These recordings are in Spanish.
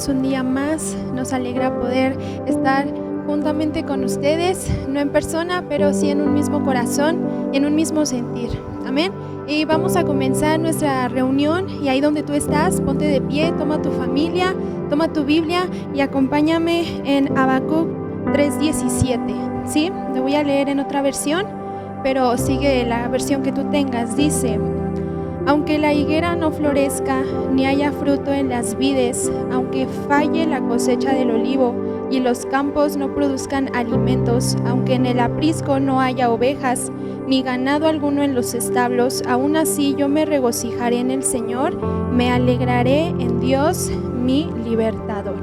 bienvenidos un día más. Nos alegra poder estar juntamente con ustedes, no en persona, pero sí en un mismo corazón y en un mismo sentir. Amén. Y vamos a comenzar nuestra reunión, y ahí donde tú estás, ponte de pie, toma tu familia, toma tu Biblia y acompáñame en Habacuc 3:17. ¿Sí? Lo voy a leer en otra versión, pero sigue la versión que tú tengas. Dice: aunque la higuera no florezca, ni haya fruto en las vides, aunque falle la cosecha del olivo, y los campos no produzcan alimentos, aunque en el aprisco no haya ovejas, ni ganado alguno en los establos, aún así yo me regocijaré en el Señor, me alegraré en Dios, mi libertador.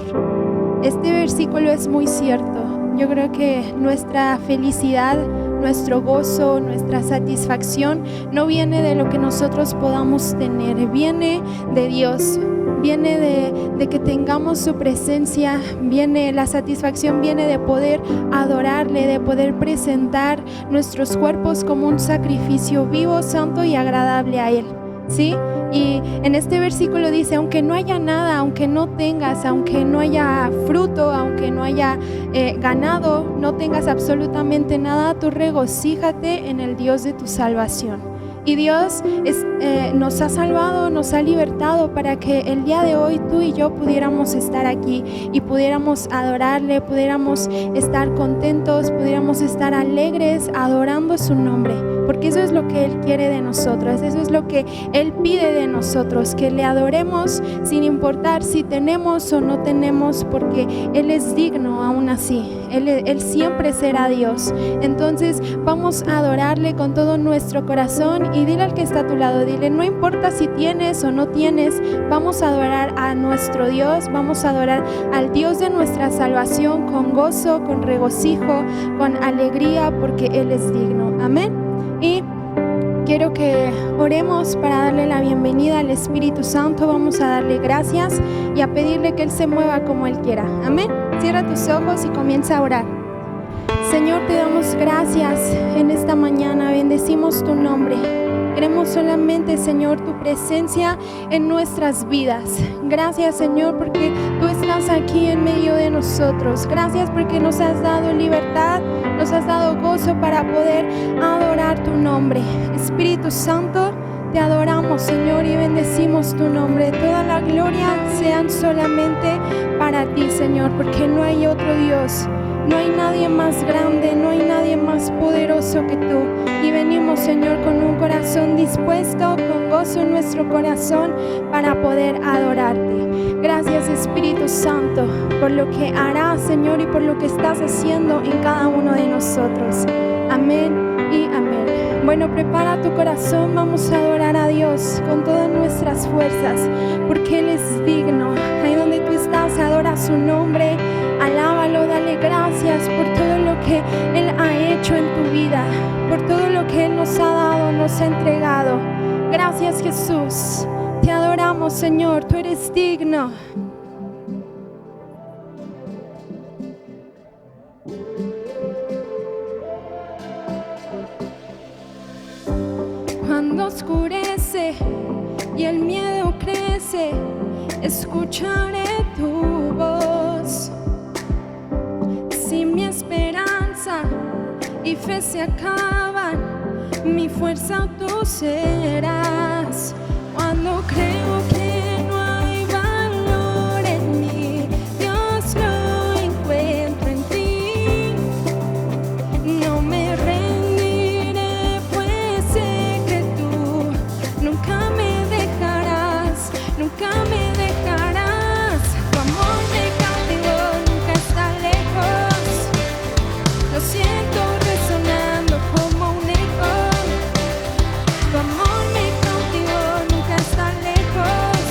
Este versículo es muy cierto. Yo creo que nuestra felicidad, nuestro gozo, nuestra satisfacción no viene de lo que nosotros podamos tener, viene de Dios, viene de que tengamos su presencia, la satisfacción viene de poder adorarle, de poder presentar nuestros cuerpos como un sacrificio vivo, santo y agradable a Él, ¿sí? Y en este versículo dice: aunque no haya nada, aunque no tengas, aunque no haya fruto, aunque no haya ganado, no tengas absolutamente nada, tú regocíjate en el Dios de tu salvación. Y Dios nos ha salvado, nos ha libertado para que el día de hoy tú y yo pudiéramos estar aquí y pudiéramos adorarle, pudiéramos estar contentos, pudiéramos estar alegres adorando su nombre, porque eso es lo que Él quiere de nosotros, eso es lo que Él pide de nosotros, que le adoremos sin importar si tenemos o no tenemos, porque Él es digno aún así, Él siempre será Dios. Entonces vamos a adorarle con todo nuestro corazón, y dile al que está a tu lado, dile: no importa si tienes o no tienes, vamos a adorar a nuestro Dios, vamos a adorar al Dios de nuestra salvación con gozo, con regocijo, con alegría, porque Él es digno. Amén. Y quiero que oremos para darle la bienvenida al Espíritu Santo. Vamos a darle gracias y a pedirle que Él se mueva como Él quiera. Amén. Cierra tus ojos y comienza a orar. Señor, te damos gracias en esta mañana, bendecimos tu nombre. Queremos solamente, Señor, tu presencia en nuestras vidas. Gracias, Señor, porque tú estás aquí en medio de nosotros. Gracias porque nos has dado libertad, nos has dado gozo para poder adorar tu nombre. Espíritu Santo, te adoramos, Señor, y bendecimos tu nombre. Toda la gloria sean solamente para ti, Señor, porque no hay otro Dios. No hay nadie más grande, no hay nadie más poderoso que tú. Y venimos, Señor, con un corazón dispuesto, con gozo en nuestro corazón para poder adorarte. Gracias, Espíritu Santo, por lo que harás, Señor, y por lo que estás haciendo en cada uno de nosotros. Amén y amén. Bueno, prepara tu corazón, vamos a adorar a Dios con todas nuestras fuerzas, porque Él es digno. Ahí donde tú estás, adora su nombre, alábalo, dale gracias por todo lo que Él ha hecho en tu vida, por todo lo que Él nos ha dado, nos ha entregado. Gracias, Jesús, te adoramos, Señor, tú eres digno. Cuando oscurece y el miedo crece, escucharé tu voz. Si mi esperanza y fe se acaban, mi fuerza tú serás. Cuando creo que no hay valor en mí, Dios lo encuentro en ti. No me rendiré, pues sé que tú nunca me dejarás, nunca me dejarás. Tu amor me cautivó, nunca está lejos. Lo siento resonando como un eco. Tu amor me cautivó, nunca está lejos.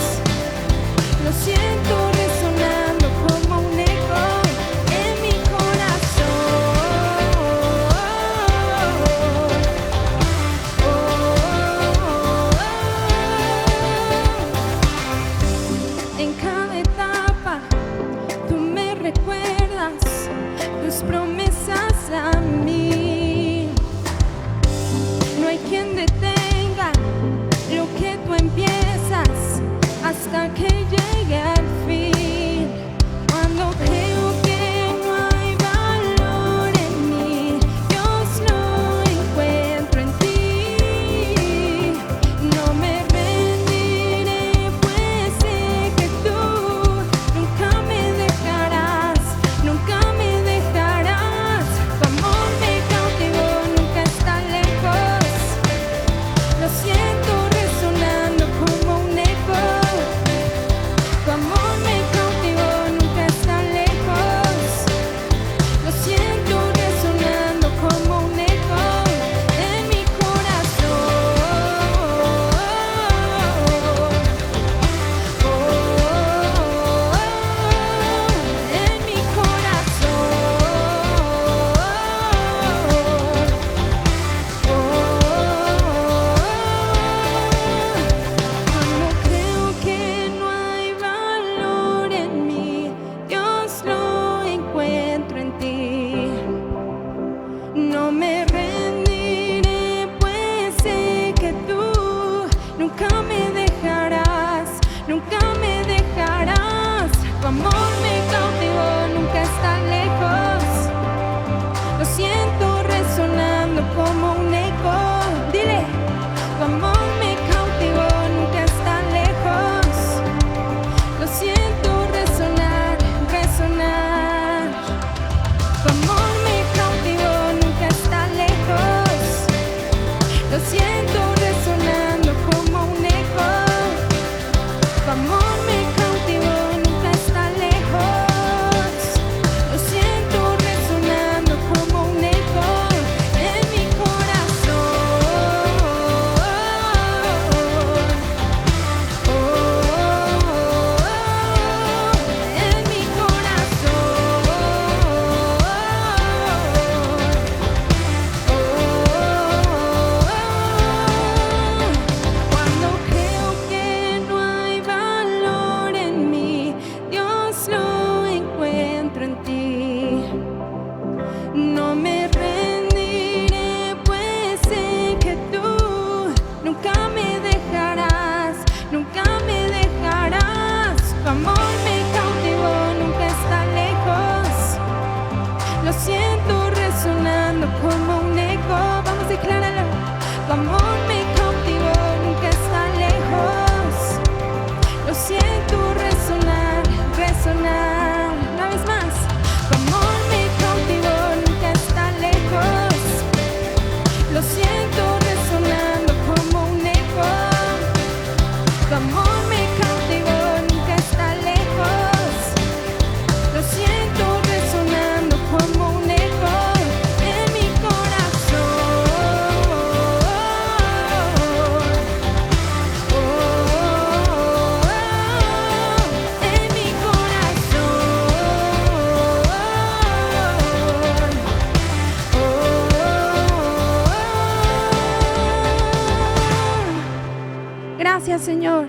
Señor.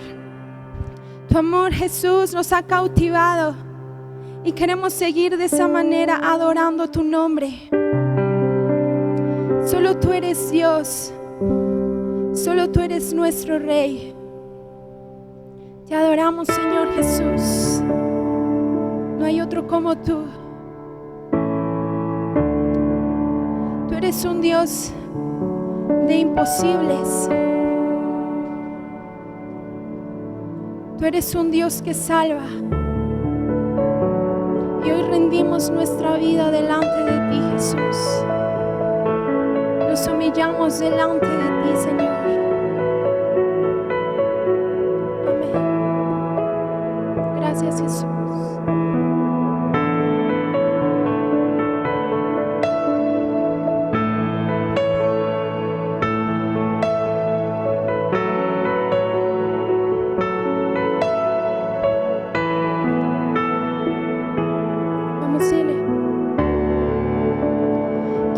Tu amor, Jesús, nos ha cautivado y queremos seguir de esa manera adorando tu nombre. Solo tú eres Dios, solo tú eres nuestro Rey. Te adoramos, Señor Jesús. No hay otro como tú. Tú eres un Dios de imposibles. Tú eres un Dios que salva. Y hoy rendimos nuestra vida delante de ti, Jesús. Nos humillamos delante de ti, Señor. Amén. Gracias, Jesús.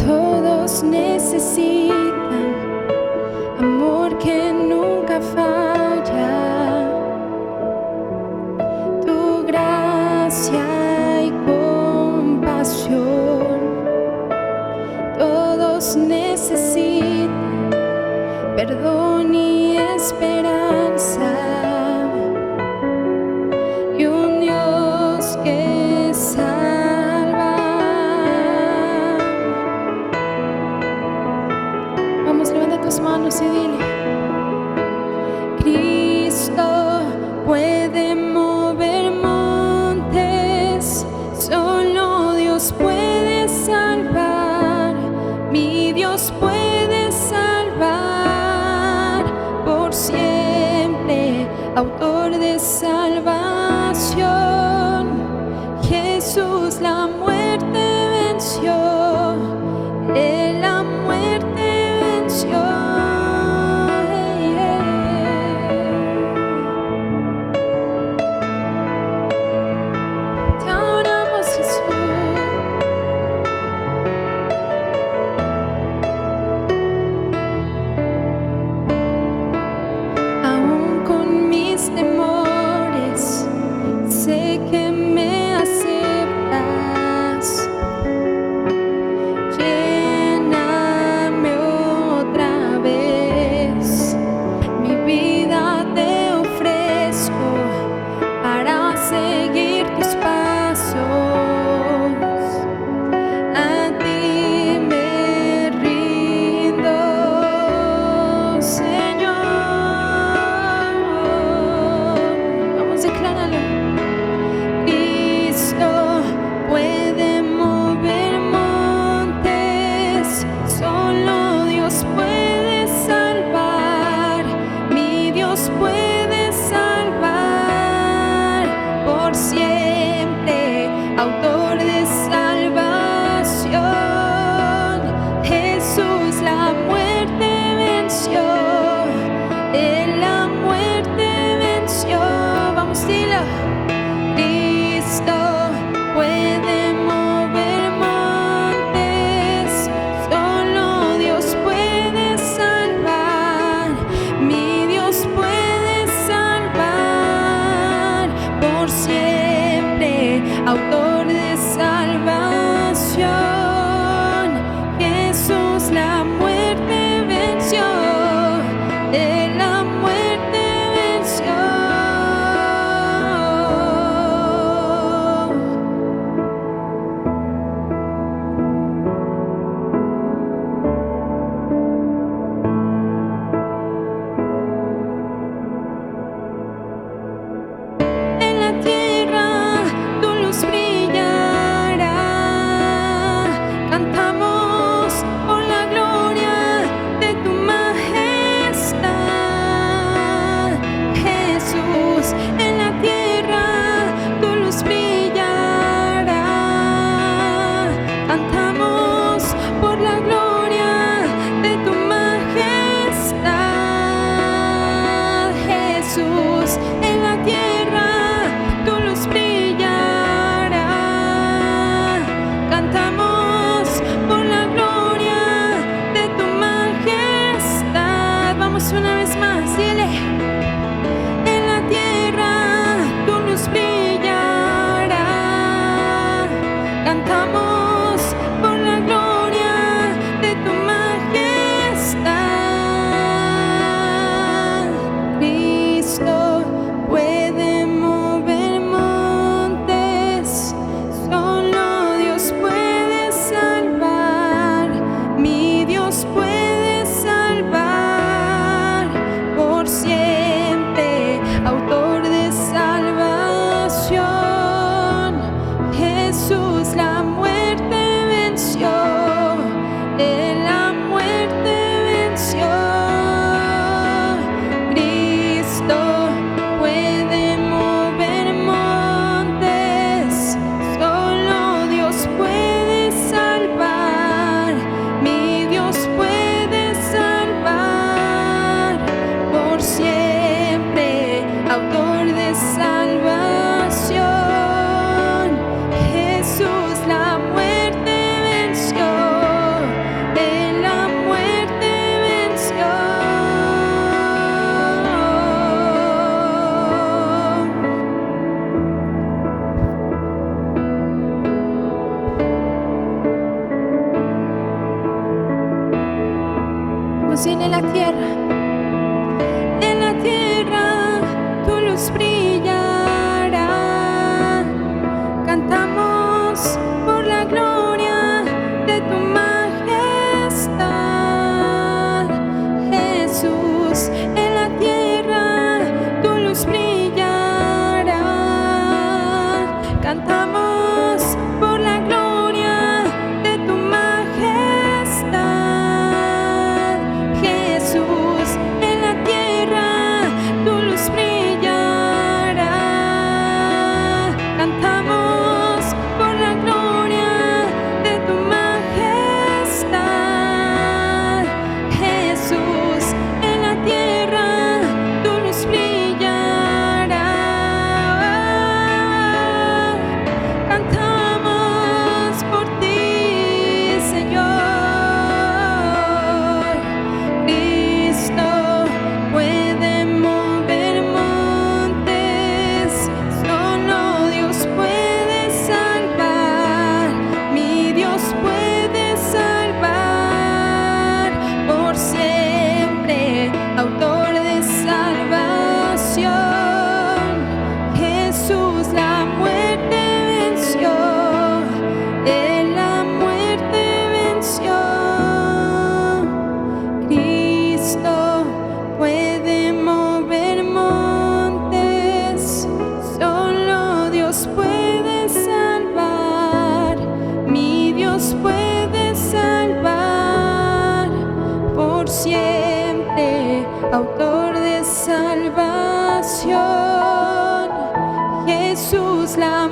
Todos necesitan amor que nunca falla, tu gracia y compasión. Todos necesitan perdón y esperanza, y un Dios que salva. Vamos, levanta tus manos y dile: Cristo puede mover montes, solo Dios puede salvar, mi Dios puede salvar por siempre, autor de salvación. Jesús la muerte venció, Él la muerte venció. Te adoramos, Jesús. Aún con mis temores, sé que me aceptas.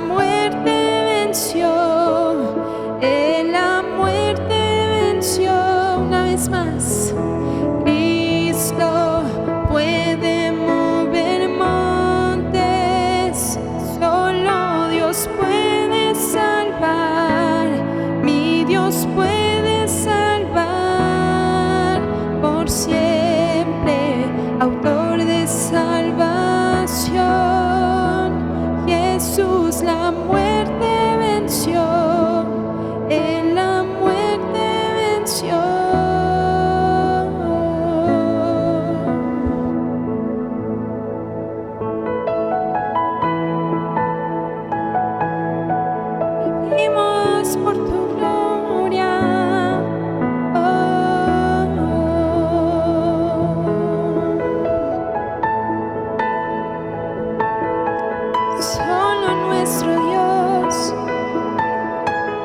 muerte venció, Él la muerte venció. Una vez más, Cristo puede mover montes, solo Dios puede salvar, mi Dios puede salvar por siempre, autor de salvación. Jesús la muerte venció, Él la muerte venció. Vivimos por tu gloria. Solo nuestro Dios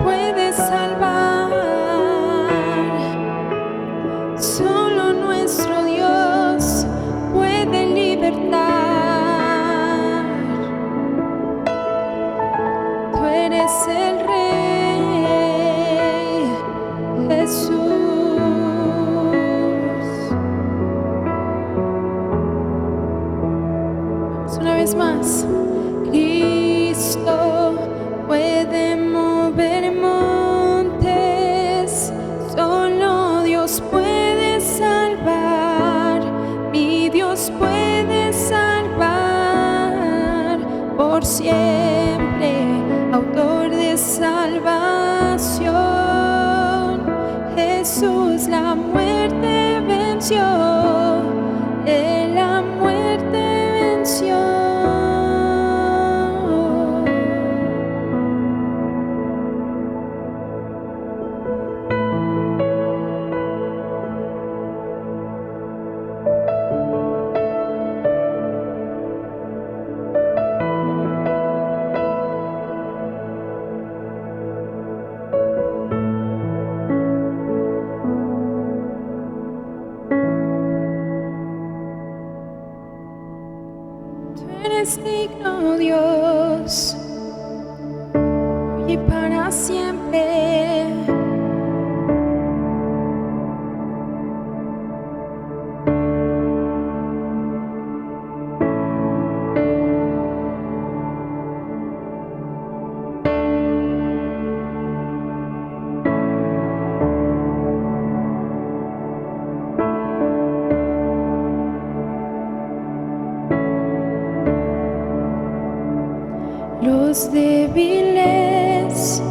puede salvar, solo nuestro Dios puede libertar. Tú eres el Rey, Jesús. Vamos una vez más. Cristo puede mover montes, solo Dios puede salvar, mi Dios puede salvar por siempre, autor de salvación. Jesús la muerte venció, Él la muerte venció. Tú eres digno, Dios, y para siempre. Los débiles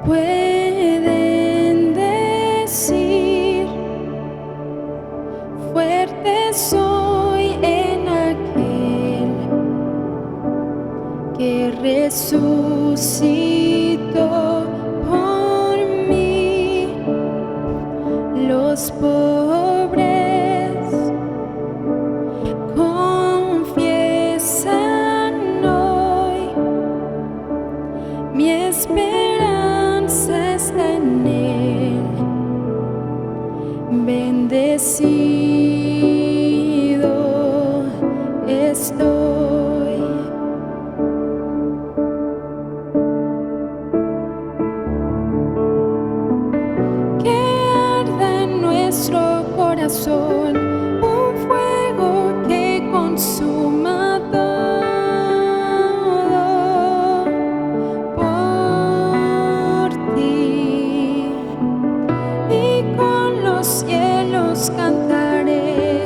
pueden decir, fuerte soy en aquel que resucitó por mí. Los pobres confiesan hoy, mi esperanza está en Él. Bendecido estoy. Que arda en nuestro corazón un fuego que consuma todo por ti, y con los cielos cantaré,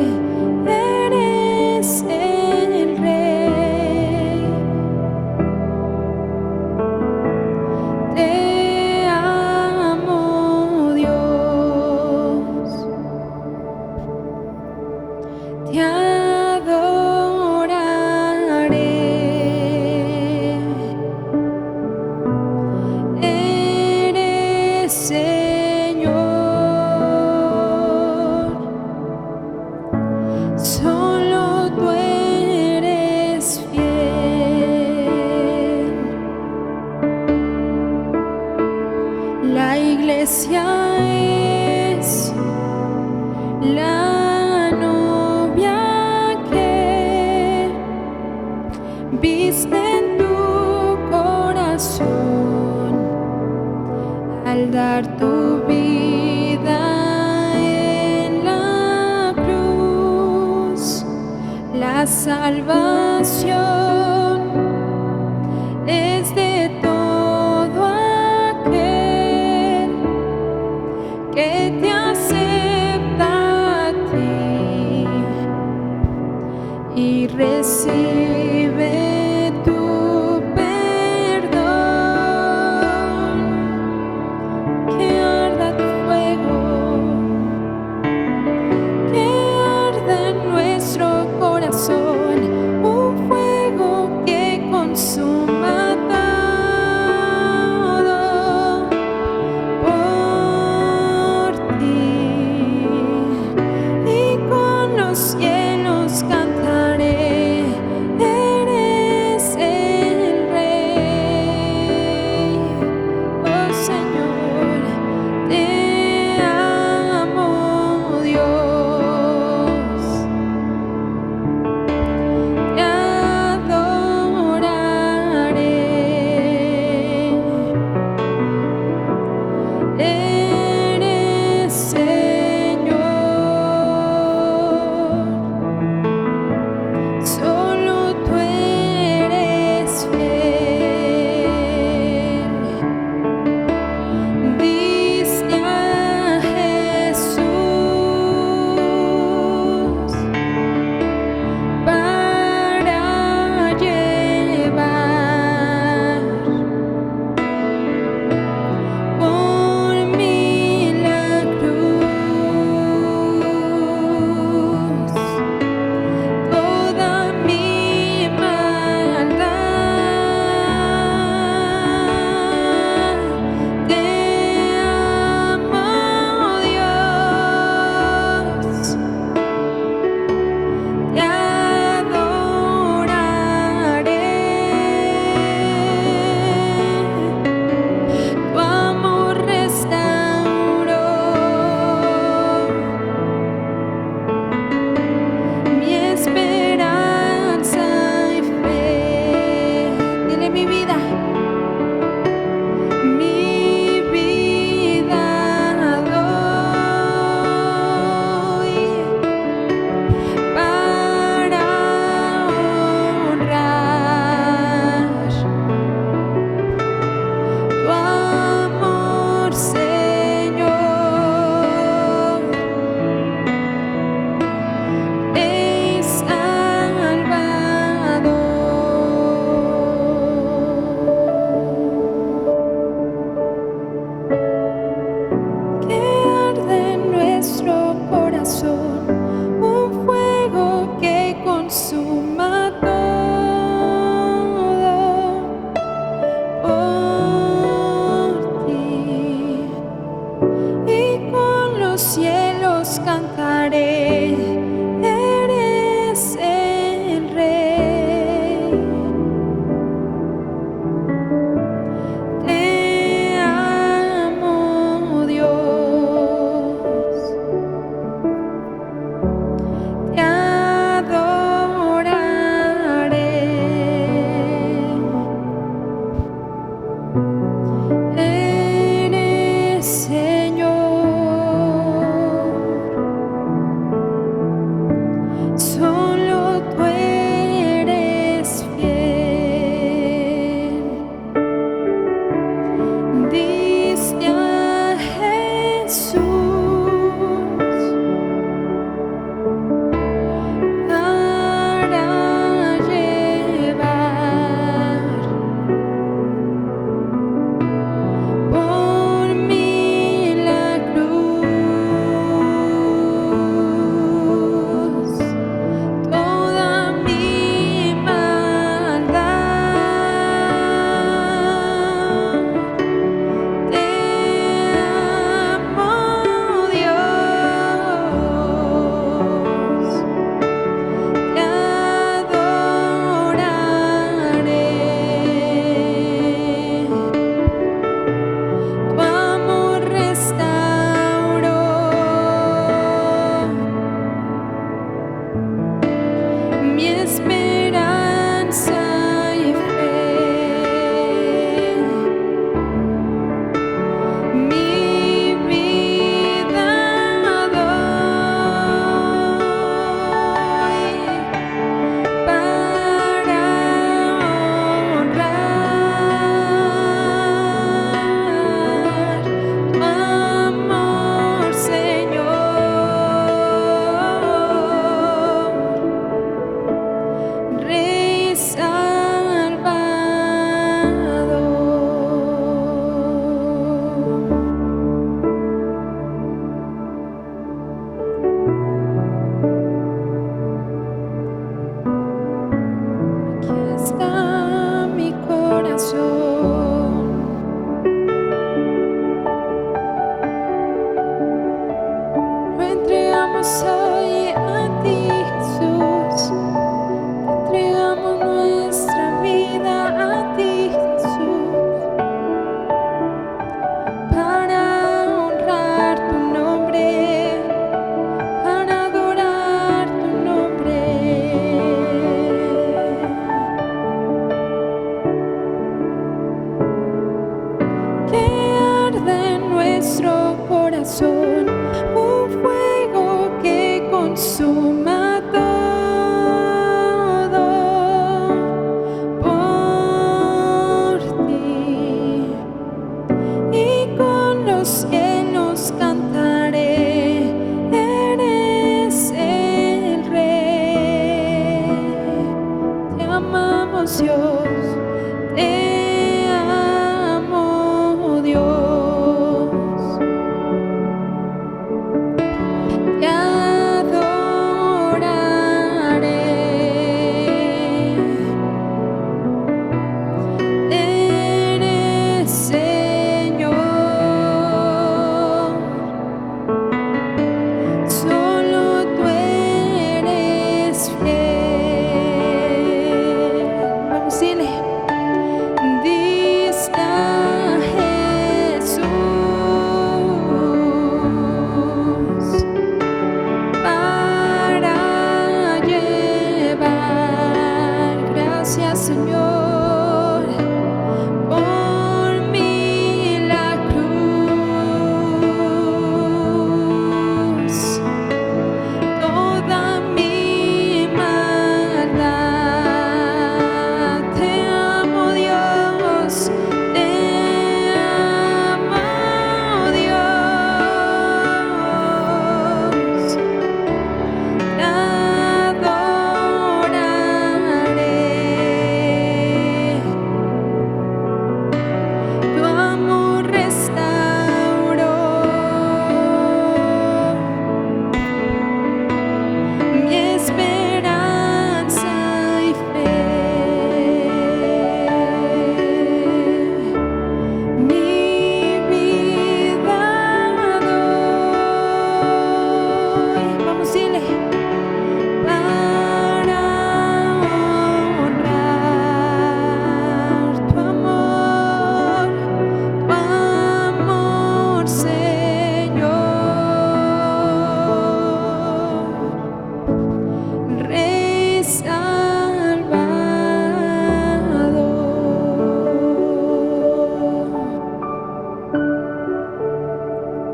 eres el Rey. Te amo, Dios, te adoraré. Eres Señor, solo tú eres fiel. La iglesia es la novia que viste en tu salvación al dar tu vida en la cruz. La salvación es de todo aquel que te acepta a ti y recibe tu perdón. Que arda tu fuego, que arda en nuestro corazón, un fuego que consuma todo por ti. Y con los cielos cantaré nuestro corazón, un fuego que consuma todo por ti. Y con los cielos cantaré, eres el Rey. Te amamos, Dios. Te amo, Dios. Te adoraré. Eres Señor. Solo tú eres fiel. Vamos a decirle. Dista Jesús para llevar. Gracias, Señor, por mí la cruz, toda mi maldad. Te amo, Dios. Te amo, Dios. Te adoraré. Tu amor restauró mi esperanza y fe. Mi vida doy. Vamos a decirle. Para honrar tu amor, Señor. Rey Salvador.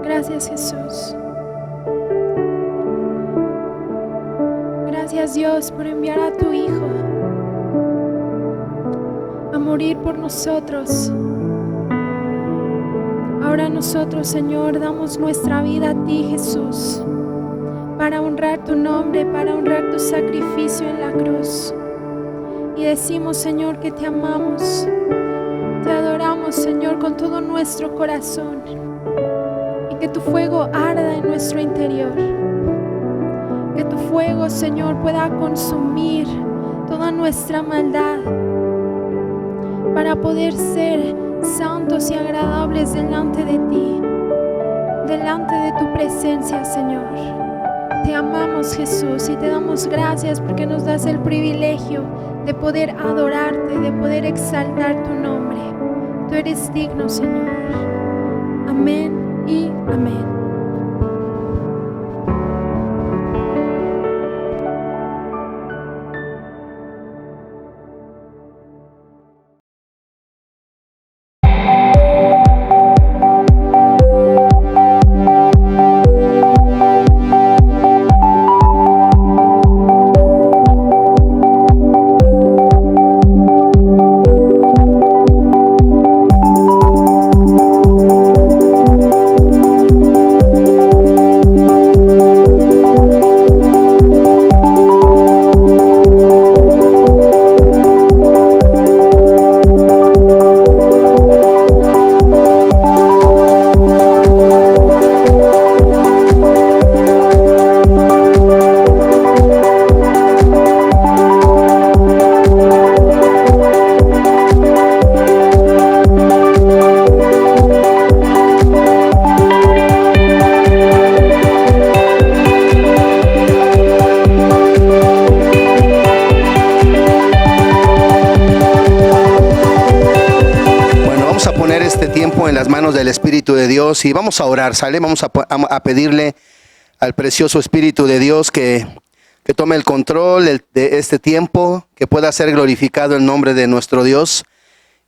Gracias, Jesús. Gracias, Dios, por enviar a tu Hijo a morir por nosotros. Ahora nosotros, Señor, damos nuestra vida a ti, Jesús, para honrar tu nombre, para honrar tu sacrificio en la cruz. Y decimos, Señor, que te amamos, te adoramos, Señor, con todo nuestro corazón, y que tu fuego arda en nuestro interior. Que tu fuego, Señor, pueda consumir toda nuestra maldad para poder ser santos y agradables delante de ti, delante de tu presencia, Señor. Te amamos, Jesús, y te damos gracias porque nos das el privilegio de poder adorarte, de poder exaltar tu nombre. Tú eres digno, Señor. Amén y amén. En las manos del Espíritu de Dios y vamos a orar, ¿sale? Vamos a pedirle al precioso Espíritu de Dios que tome el control de este tiempo, que pueda ser glorificado el nombre de nuestro Dios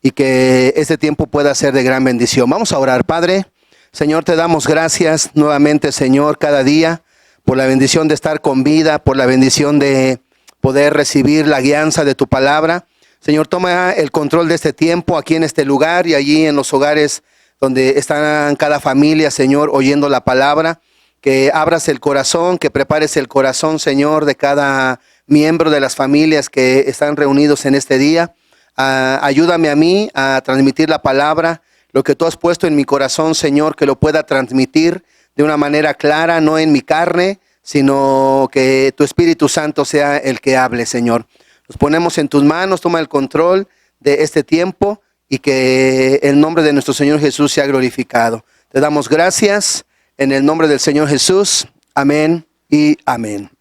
y que este tiempo pueda ser de gran bendición. Vamos a orar. Padre, Señor, te damos gracias nuevamente, Señor, cada día por la bendición de estar con vida, por la bendición de poder recibir la guianza de tu palabra. Señor, toma el control de este tiempo aquí en este lugar y allí en los hogares donde están cada familia, Señor, oyendo la palabra. Que abras el corazón, que prepares el corazón, Señor, de cada miembro de las familias que están reunidos en este día. Ayúdame a mí a transmitir la palabra, lo que tú has puesto en mi corazón, Señor, que lo pueda transmitir de una manera clara, no en mi carne, sino que tu Espíritu Santo sea el que hable, Señor. Nos ponemos en tus manos, toma el control de este tiempo y que el nombre de nuestro Señor Jesús sea glorificado. Te damos gracias en el nombre del Señor Jesús. Amén y amén.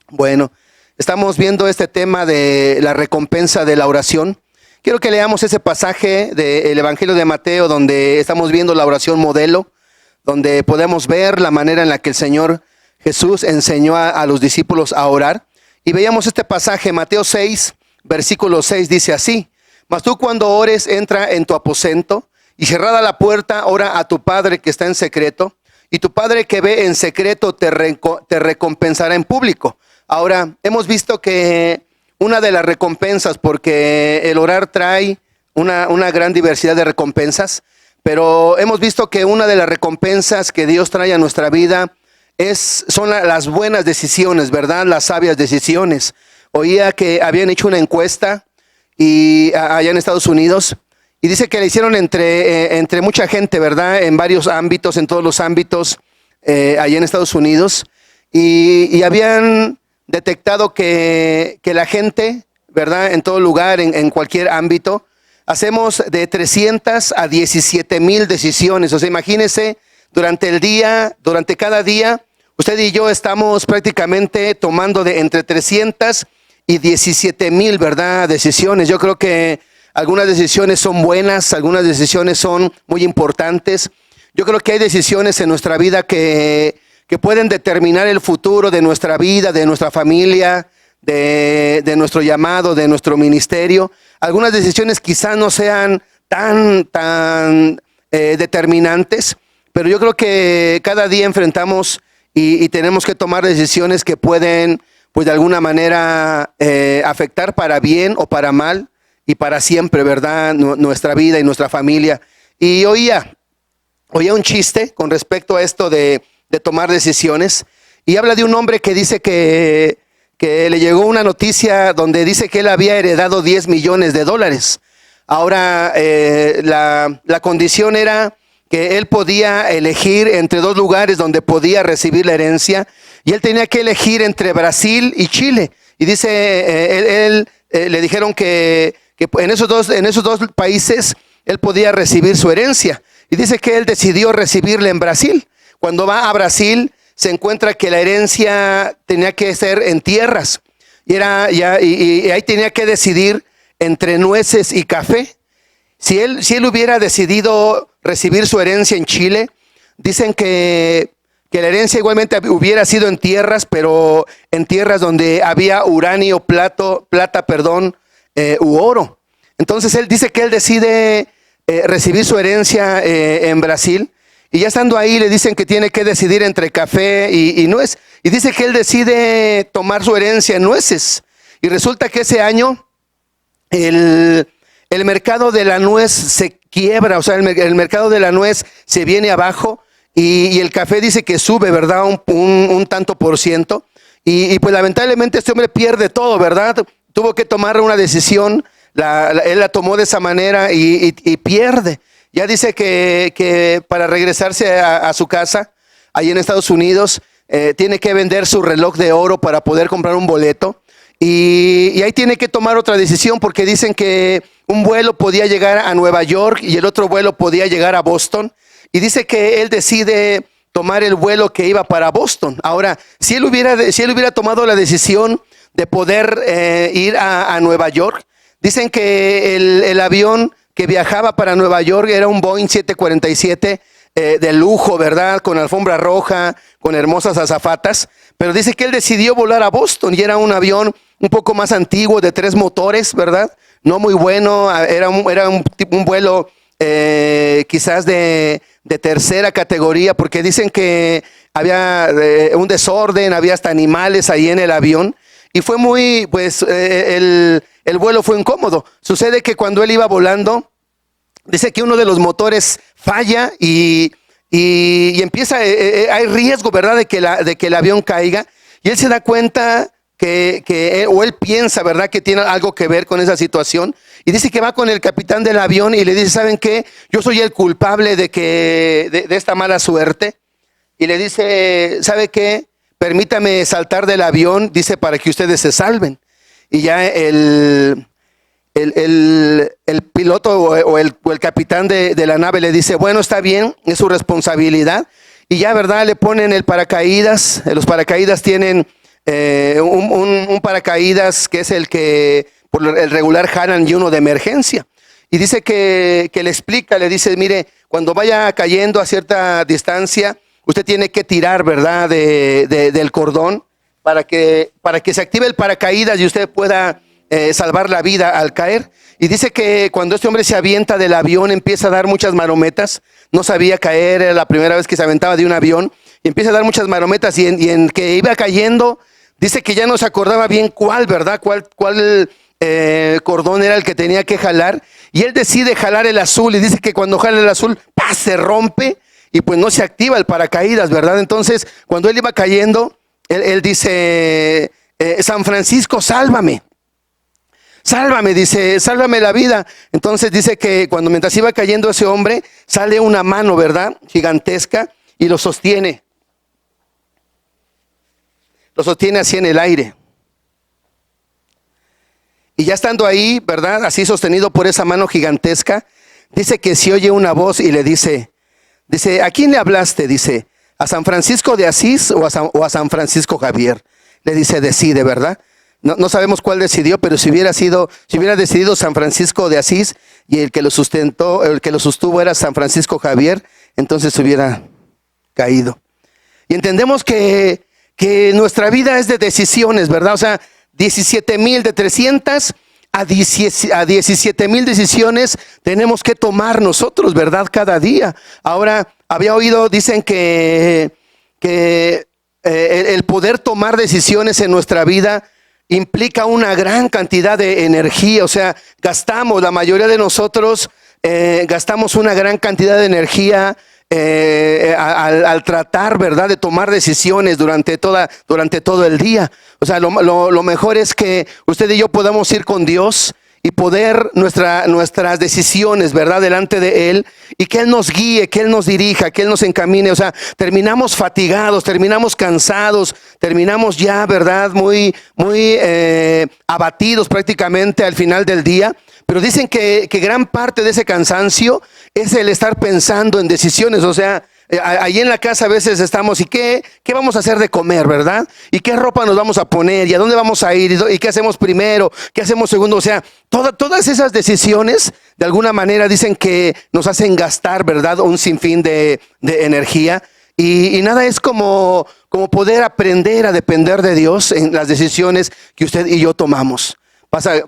Bueno, estamos viendo este tema de la recompensa de la oración. Quiero que leamos ese pasaje del Evangelio de Mateo donde estamos viendo la oración modelo, donde podemos ver la manera en la que el Señor Jesús enseñó a los discípulos a orar. Y veíamos este pasaje, Mateo 6, versículo 6, dice así: Mas tú cuando ores, entra en tu aposento y cerrada la puerta, ora a tu Padre que está en secreto, y tu Padre que ve en secreto te recompensará en público. Ahora, hemos visto que una de las recompensas, porque el orar trae una gran diversidad de recompensas, pero hemos visto que una de las recompensas que Dios trae a nuestra vida son las buenas decisiones, ¿verdad? Las sabias decisiones. Oía que habían hecho una encuesta allá en Estados Unidos, y dice que la hicieron entre mucha gente, ¿verdad? En varios ámbitos, en todos los ámbitos, allá en Estados Unidos. Y habían detectado que la gente, ¿verdad? En todo lugar, en cualquier ámbito, hacemos de 300 a 17,000 decisiones. O sea, imagínense, durante el día, durante cada día, usted y yo estamos prácticamente tomando de entre 300 y 17,000, ¿verdad? Decisiones. Yo creo que algunas decisiones son buenas, algunas decisiones son muy importantes. Yo creo que hay decisiones en nuestra vida que pueden determinar el futuro de nuestra vida, de nuestra familia, de nuestro llamado, de nuestro ministerio. Algunas decisiones quizás no sean tan determinantes, pero yo creo que cada día enfrentamos y tenemos que tomar decisiones que pueden, pues de alguna manera, afectar para bien o para mal, y para siempre, ¿verdad? Nuestra vida y nuestra familia. Y oía un chiste con respecto a esto de tomar decisiones, y habla de un hombre que dice que le llegó una noticia donde dice que él había heredado $10 millones. Ahora, la condición era que él podía elegir entre dos lugares donde podía recibir la herencia, y él tenía que elegir entre Brasil y Chile. Y dice, le dijeron que en esos dos países él podía recibir su herencia. Y dice que él decidió recibirla en Brasil. Cuando va a Brasil, se encuentra que la herencia tenía que ser en tierras. Y ahí tenía que decidir entre nueces y café. Si él hubiera decidido recibir su herencia en Chile, dicen que la herencia igualmente hubiera sido en tierras, pero en tierras donde había uranio, plata, u oro. Entonces él dice que él decide recibir su herencia en Brasil, y ya estando ahí le dicen que tiene que decidir entre café y nuez, y dice que él decide tomar su herencia en nueces, y resulta que ese año el mercado de la nuez se quiebra, o sea, el mercado de la nuez se viene abajo, y el café dice que sube, ¿verdad? Un tanto por ciento, y pues lamentablemente este hombre pierde todo, ¿verdad? Tuvo que tomar una decisión, él la tomó de esa manera y pierde. Ya dice que para regresarse a su casa, ahí en Estados Unidos, tiene que vender su reloj de oro para poder comprar un boleto. Y ahí tiene que tomar otra decisión, porque dicen que un vuelo podía llegar a Nueva York y el otro vuelo podía llegar a Boston. Y dice que él decide tomar el vuelo que iba para Boston. Ahora, si él hubiera tomado la decisión de poder ir a Nueva York, dicen que el avión que viajaba para Nueva York era un Boeing 747 de lujo, ¿verdad? Con alfombra roja, con hermosas azafatas, pero dice que él decidió volar a Boston, y era un avión un poco más antiguo, de 3 motores, ¿verdad? No muy bueno, era un vuelo quizás de de tercera categoría, porque dicen que había un desorden, había hasta animales ahí en el avión, y fue muy, pues el vuelo fue incómodo. Sucede que cuando él iba volando, dice que uno de los motores falla y empieza, hay riesgo, ¿verdad?, de que el avión caiga, y él se da cuenta o él piensa, ¿verdad?, que tiene algo que ver con esa situación, y dice que va con el capitán del avión y le dice, ¿saben qué? Yo soy el culpable de esta mala suerte. Y le dice, ¿sabe qué? Permítame saltar del avión, dice, para que ustedes se salven. Y ya el piloto o el capitán de la nave le dice, bueno, está bien, es su responsabilidad. Y ya, ¿verdad?, le ponen el paracaídas. Los paracaídas tienen un paracaídas que es el que por el regular jalan y uno de emergencia. Y dice que le explica, le dice, mire, cuando vaya cayendo a cierta distancia, usted tiene que tirar, ¿verdad?, del cordón para que se active el paracaídas y usted pueda salvar la vida al caer. Y dice que cuando este hombre se avienta del avión, empieza a dar muchas marometas. No sabía caer, era la primera vez que se aventaba de un avión, y empieza a dar muchas marometas, y en que iba cayendo, dice que ya no se acordaba bien cuál, ¿verdad?, cuál cordón era el que tenía que jalar, y él decide jalar el azul, y dice que cuando jala el azul, ¡pah!, se rompe, y pues no se activa el paracaídas, ¿verdad? Entonces, cuando él iba cayendo, él dice, San Francisco, sálvame. Sálvame, dice, sálvame la vida. Entonces dice que mientras iba cayendo ese hombre, sale una mano, ¿verdad?, gigantesca, y lo sostiene. Lo sostiene así en el aire. Y ya estando ahí, ¿verdad?, así sostenido por esa mano gigantesca, dice que se oye una voz y le dice, ¿a quién le hablaste? Dice, ¿a San Francisco de Asís o a San Francisco Javier? Le dice, decide, ¿verdad? No sabemos cuál decidió, pero si hubiera decidido San Francisco de Asís y el que lo sostuvo era San Francisco Javier, entonces hubiera caído. Y entendemos que nuestra vida es de decisiones, ¿verdad? O sea, 17,000 de 300 a 17,000 decisiones tenemos que tomar nosotros, ¿verdad?, cada día. Ahora, había oído, dicen que el poder tomar decisiones en nuestra vida implica una gran cantidad de energía. O sea, la mayoría de nosotros gastamos una gran cantidad de energía al tratar, ¿verdad?, de tomar decisiones durante todo el día. O sea, lo mejor es que usted y yo podamos ir con Dios y poder nuestras decisiones, ¿verdad?, delante de Él, y que Él nos guíe, que Él nos dirija, que Él nos encamine. O sea, terminamos fatigados, terminamos cansados, terminamos ya, ¿verdad?, muy abatidos prácticamente al final del día. Pero dicen que gran parte de ese cansancio es el estar pensando en decisiones. O sea, ahí en la casa a veces estamos, ¿y qué vamos a hacer de comer, verdad? ¿Y qué ropa nos vamos a poner? ¿Y a dónde vamos a ir? ¿Y qué hacemos primero? ¿Qué hacemos segundo? O sea, todas esas decisiones de alguna manera dicen que nos hacen gastar, ¿verdad?, un sinfín de energía. Y nada es como poder aprender a depender de Dios en las decisiones que usted y yo tomamos.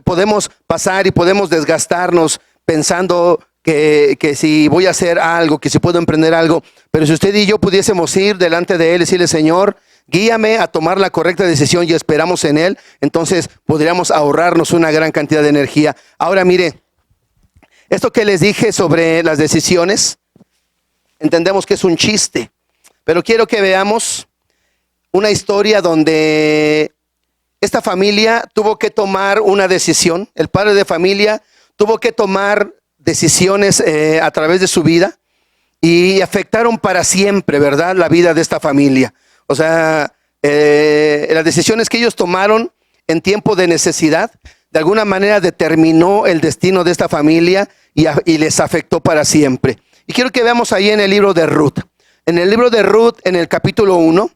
Podemos pasar y podemos desgastarnos pensando que si voy a hacer algo, que si puedo emprender algo, pero si usted y yo pudiésemos ir delante de Él y decirle, Señor, guíame a tomar la correcta decisión, y esperamos en Él, entonces podríamos ahorrarnos una gran cantidad de energía. Ahora mire, esto que les dije sobre las decisiones, entendemos que es un chiste, pero quiero que veamos una historia donde esta familia tuvo que tomar una decisión. El padre de familia tuvo que tomar decisiones a través de su vida y afectaron para siempre, ¿verdad?, la vida de esta familia. O sea, las decisiones que ellos tomaron en tiempo de necesidad, de alguna manera determinó el destino de esta familia y les afectó para siempre. Y quiero que veamos ahí en el libro de Ruth. En el libro de Ruth, en el capítulo 1,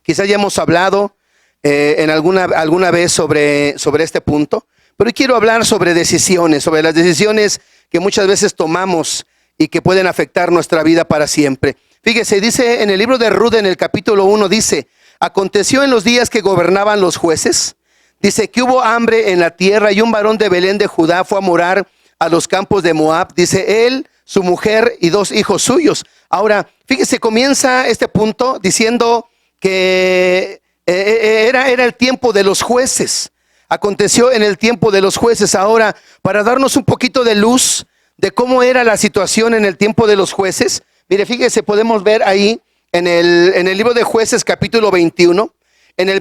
quizás ya hemos hablado en alguna vez sobre este punto, pero quiero hablar sobre decisiones, sobre las decisiones que muchas veces tomamos y que pueden afectar nuestra vida para siempre. Fíjese, dice en el libro de Ruth, en el capítulo 1, dice, aconteció en los días que gobernaban los jueces, dice que hubo hambre en la tierra y un varón de Belén de Judá fue a morar a los campos de Moab. Dice, él, su mujer y 2 hijos suyos. Ahora, fíjese, comienza este punto diciendo que era el tiempo de los jueces. Aconteció en el tiempo de los jueces. Ahora, para darnos un poquito de luz de cómo era la situación en el tiempo de los jueces, mire, fíjese, podemos ver ahí en el libro de Jueces, capítulo 21, en el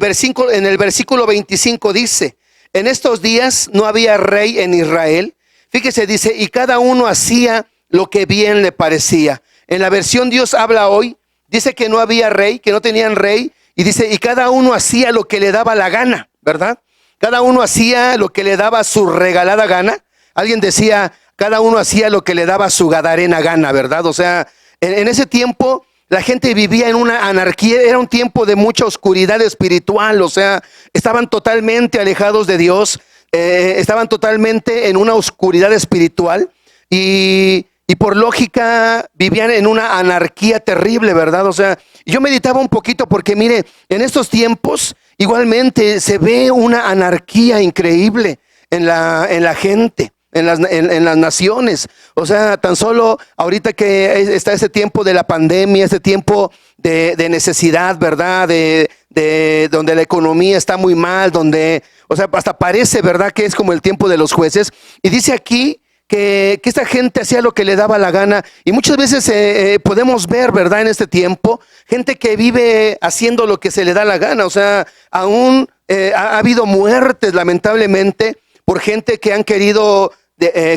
versículo 25 dice: en estos días no había rey en Israel. Fíjese, dice, y cada uno hacía lo que bien le parecía. En la versión Dios habla hoy, dice que no había rey, que no tenían rey, y dice, y cada uno hacía lo que le daba la gana, ¿verdad? Cada uno hacía lo que le daba su regalada gana. Alguien decía, cada uno hacía lo que le daba su gadarena gana, ¿verdad? O sea, en ese tiempo la gente vivía en una anarquía, era un tiempo de mucha oscuridad espiritual, o sea, estaban totalmente alejados de Dios, estaban totalmente en una oscuridad espiritual y por lógica vivían en una anarquía terrible, ¿verdad? O sea, yo meditaba un poquito porque mire, en estos tiempos igualmente se ve una anarquía increíble en la gente. En las naciones, o sea, tan solo ahorita que está ese tiempo de la pandemia, ese tiempo de necesidad, ¿verdad? De donde la economía está muy mal, donde, o sea, hasta parece, ¿verdad? Que es como el tiempo de los jueces. Y dice aquí que esta gente hacía lo que le daba la gana, y muchas veces podemos ver, ¿verdad? En este tiempo, gente que vive haciendo lo que se le da la gana, o sea, aún ha habido muertes, lamentablemente, por gente que han querido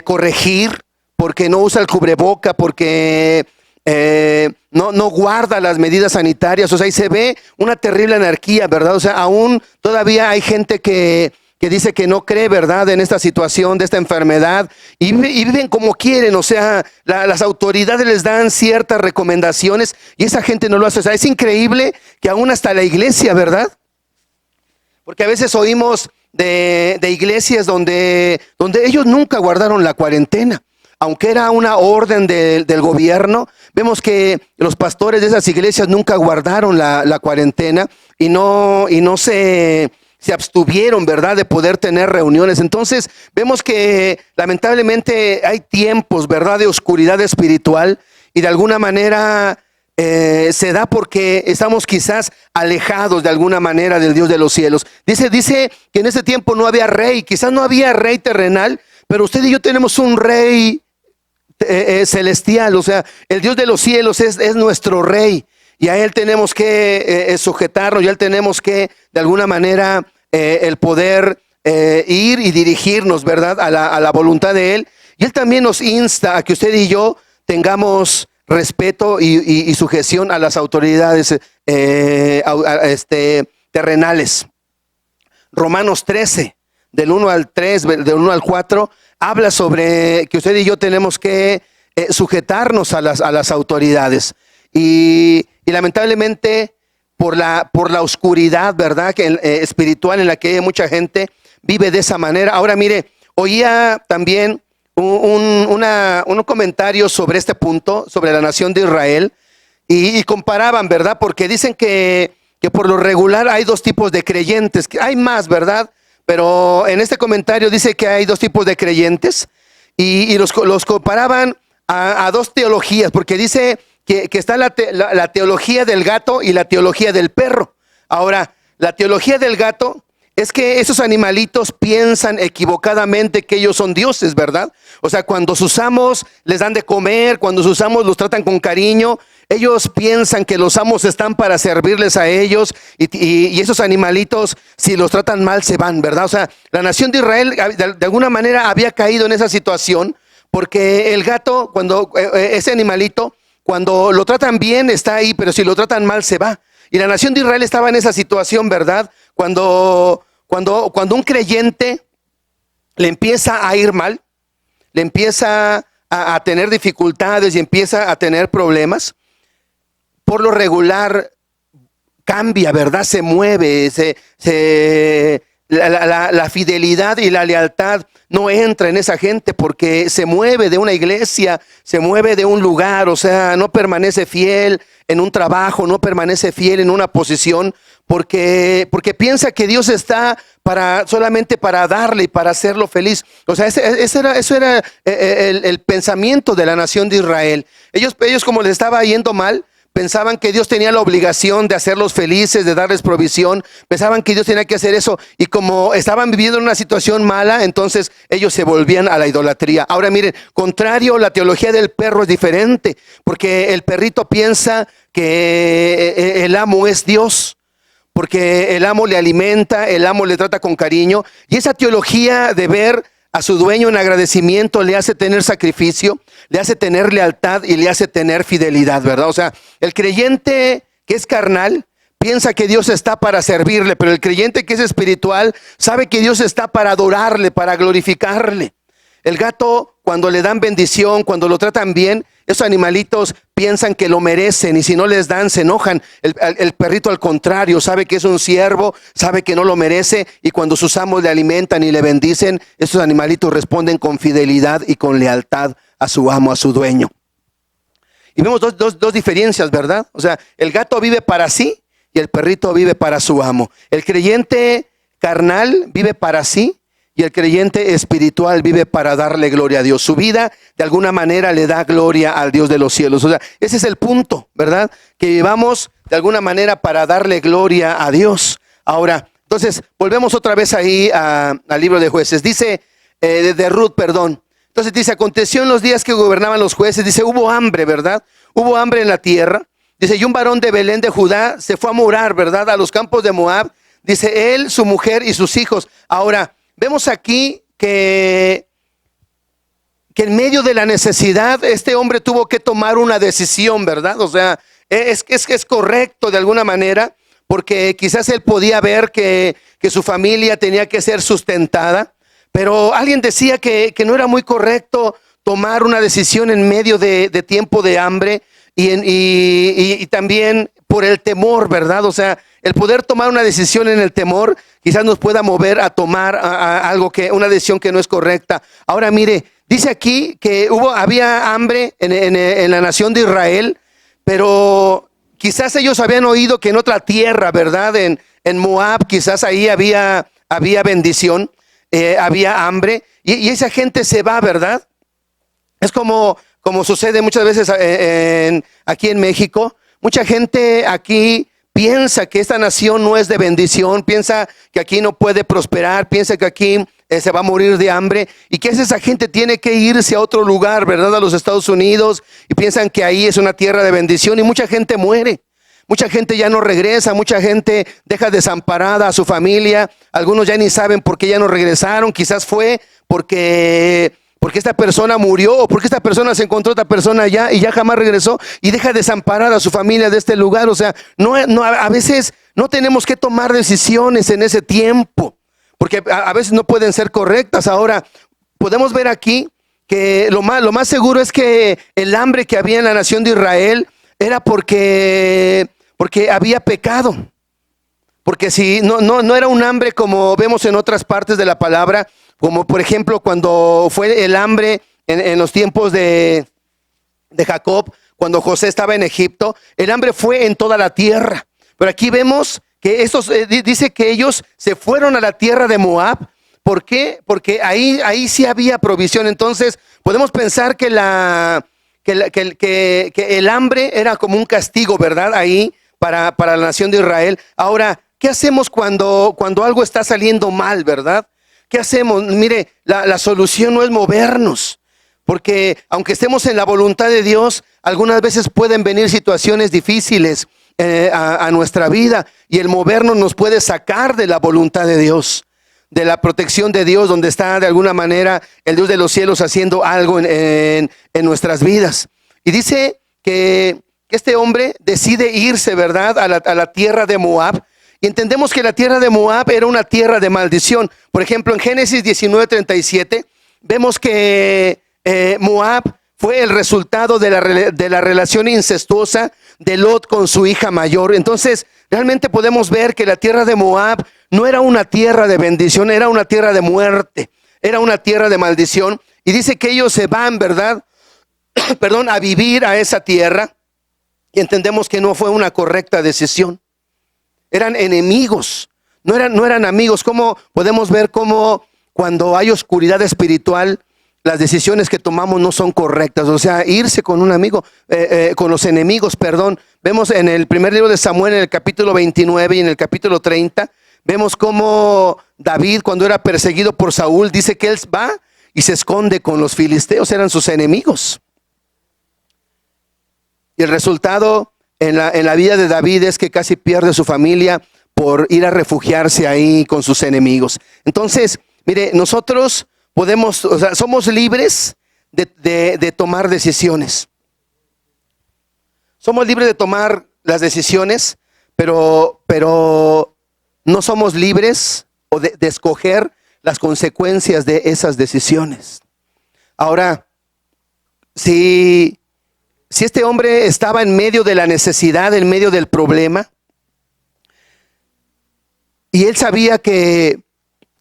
corregir, porque no usa el cubreboca, porque no guarda las medidas sanitarias. O sea, y se ve una terrible anarquía, ¿verdad? O sea, aún todavía hay gente que dice que no cree, ¿verdad?, en esta situación, de esta enfermedad, y viven como quieren. O sea, las autoridades les dan ciertas recomendaciones y esa gente no lo hace. O sea, es increíble que aún hasta la iglesia, ¿verdad? Porque a veces oímos de iglesias donde ellos nunca guardaron la cuarentena, aunque era una orden del gobierno. Vemos que los pastores de esas iglesias nunca guardaron la cuarentena y no se abstuvieron, ¿verdad?, de poder tener reuniones. Entonces vemos que lamentablemente hay tiempos, ¿verdad?, de oscuridad espiritual, y de alguna manera se da porque estamos quizás alejados de alguna manera del Dios de los cielos. Dice que en ese tiempo no había rey, quizás no había rey terrenal, pero usted y yo tenemos un rey celestial. O sea, el Dios de los cielos es nuestro rey, y a él tenemos que sujetarnos, y a él tenemos que de alguna manera el poder ir y dirigirnos, ¿verdad?, a la voluntad de él. Y él también nos insta a que usted y yo tengamos respeto y sujeción a las autoridades terrenales. Romanos 13, del 1 al 3, del 1 al 4, habla sobre que usted y yo tenemos que sujetarnos a las autoridades. Y lamentablemente por la oscuridad, ¿verdad?, espiritual en la que mucha gente vive de esa manera. Ahora mire, oía también un comentario sobre este punto, sobre la nación de Israel, y comparaban, ¿verdad? Porque dicen que por lo regular hay 2 tipos de creyentes, que hay más, ¿verdad? Pero en este comentario dice que hay 2 tipos de creyentes, y los comparaban a 2 teologías, porque dice que está la teología del gato y la teología del perro. Ahora, la teología del gato es que esos animalitos piensan equivocadamente que ellos son dioses, ¿verdad? O sea, cuando sus amos les dan de comer, cuando sus amos los tratan con cariño, ellos piensan que los amos están para servirles a ellos, y esos animalitos, si los tratan mal, se van, ¿verdad? O sea, la nación de Israel de alguna manera había caído en esa situación, porque el gato, ese animalito, cuando lo tratan bien está ahí, pero si lo tratan mal se va. Y la nación de Israel estaba en esa situación, ¿verdad? Cuando un creyente le empieza a ir mal, le empieza a tener dificultades y empieza a tener problemas, por lo regular cambia, ¿verdad? Se mueve, la fidelidad y la lealtad no entra en esa gente, porque se mueve de una iglesia, se mueve de un lugar, o sea, no permanece fiel en un trabajo, no permanece fiel en una posición, porque piensa que Dios está solamente para darle y para hacerlo feliz. O sea, eso era el pensamiento de la nación de Israel. Ellos como les estaba yendo mal, pensaban que Dios tenía la obligación de hacerlos felices, de darles provisión. Pensaban que Dios tenía que hacer eso. Y como estaban viviendo en una situación mala, entonces ellos se volvían a la idolatría. Ahora miren, contrario, la teología del perro es diferente. Porque el perrito piensa que el amo es Dios. Porque el amo le alimenta, el amo le trata con cariño. Y esa teología de ver a su dueño en agradecimiento le hace tener sacrificio, le hace tener lealtad y le hace tener fidelidad, ¿verdad? O sea, el creyente que es carnal piensa que Dios está para servirle, pero el creyente que es espiritual sabe que Dios está para adorarle, para glorificarle. El gato, cuando le dan bendición, cuando lo tratan bien, esos animalitos piensan que lo merecen, y si no les dan se enojan. El perrito, al contrario, sabe que es un siervo, sabe que no lo merece, y cuando sus amos le alimentan y le bendicen, esos animalitos responden con fidelidad y con lealtad a su amo, a su dueño. Y vemos dos diferencias, ¿verdad? O sea, el gato vive para sí y el perrito vive para su amo. El creyente carnal vive para sí y el creyente espiritual vive para darle gloria a Dios. Su vida de alguna manera le da gloria al Dios de los cielos. O sea, ese es el punto, ¿verdad? Que vivamos de alguna manera para darle gloria a Dios. Ahora, entonces, volvemos otra vez ahí al libro de Jueces. Dice, de Ruth, perdón. Entonces dice, aconteció en los días que gobernaban los jueces, dice, hubo hambre, ¿verdad? Hubo hambre en la tierra. Dice, y un varón de Belén de Judá se fue a morar, ¿verdad? A los campos de Moab. Dice, él, su mujer y sus hijos. Ahora, vemos aquí que en medio de la necesidad, este hombre tuvo que tomar una decisión, ¿verdad? O sea, es correcto de alguna manera, porque quizás él podía ver que su familia tenía que ser sustentada, pero alguien decía que no era muy correcto tomar una decisión en medio de tiempo de hambre y también por el temor, ¿verdad? O sea, el poder tomar una decisión en el temor quizás nos pueda mover a tomar una decisión que no es correcta. Ahora mire, dice aquí que había hambre en la nación de Israel, pero quizás ellos habían oído que en otra tierra, ¿verdad? En Moab, quizás ahí había bendición, había hambre, y esa gente se va, ¿verdad? Es como sucede muchas veces aquí en México. Mucha gente aquí piensa que esta nación no es de bendición, piensa que aquí no puede prosperar, piensa que aquí se va a morir de hambre. ¿Y qué hace esa gente? Tiene que irse a otro lugar, ¿verdad? A los Estados Unidos, y piensan que ahí es una tierra de bendición, y mucha gente muere. Mucha gente ya no regresa, mucha gente deja desamparada a su familia. Algunos ya ni saben por qué ya no regresaron. Quizás fue porque esta persona murió, o porque esta persona se encontró otra persona allá y ya jamás regresó, y deja desamparada a su familia de este lugar. O sea, a veces no tenemos que tomar decisiones en ese tiempo, porque a veces no pueden ser correctas. Ahora, podemos ver aquí que lo más seguro es que el hambre que había en la nación de Israel era porque había pecado. Porque si no era un hambre como vemos en otras partes de la palabra, como por ejemplo cuando fue el hambre en los tiempos de Jacob, cuando José estaba en Egipto, el hambre fue en toda la tierra. Pero aquí vemos que dice que ellos se fueron a la tierra de Moab. ¿Por qué? Porque ahí sí había provisión. Entonces podemos pensar que el hambre era como un castigo, ¿verdad? Ahí para la nación de Israel. Ahora, ¿qué hacemos cuando algo está saliendo mal, verdad? ¿Qué hacemos? Mire, la solución no es movernos, porque aunque estemos en la voluntad de Dios, algunas veces pueden venir situaciones difíciles a nuestra vida, y el movernos nos puede sacar de la voluntad de Dios, de la protección de Dios, donde está de alguna manera el Dios de los cielos haciendo algo en nuestras vidas. Y dice que este hombre decide irse, ¿verdad?, a la tierra de Moab. Y entendemos que la tierra de Moab era una tierra de maldición. Por ejemplo, en Génesis 19:37 vemos que Moab fue el resultado de la relación incestuosa de Lot con su hija mayor. Entonces, realmente podemos ver que la tierra de Moab no era una tierra de bendición, era una tierra de muerte, era una tierra de maldición. Y dice que ellos se van, ¿verdad? Perdón, a vivir a esa tierra. Y entendemos que no fue una correcta decisión. Eran enemigos, no eran amigos. ¿Cómo podemos ver cómo cuando hay oscuridad espiritual, las decisiones que tomamos no son correctas? O sea, irse con un amigo, con los enemigos, perdón. Vemos en el primer libro de Samuel, en el capítulo 29 y en el capítulo 30, vemos cómo David, cuando era perseguido por Saúl, dice que él va y se esconde con los filisteos, eran sus enemigos. Y el resultado en la vida de David es que casi pierde su familia por ir a refugiarse ahí con sus enemigos. Entonces, mire, nosotros podemos, o sea, somos libres de tomar decisiones. Somos libres de tomar las decisiones, pero no somos libres o de escoger las consecuencias de esas decisiones. Ahora, si este hombre estaba en medio de la necesidad, en medio del problema, y él sabía que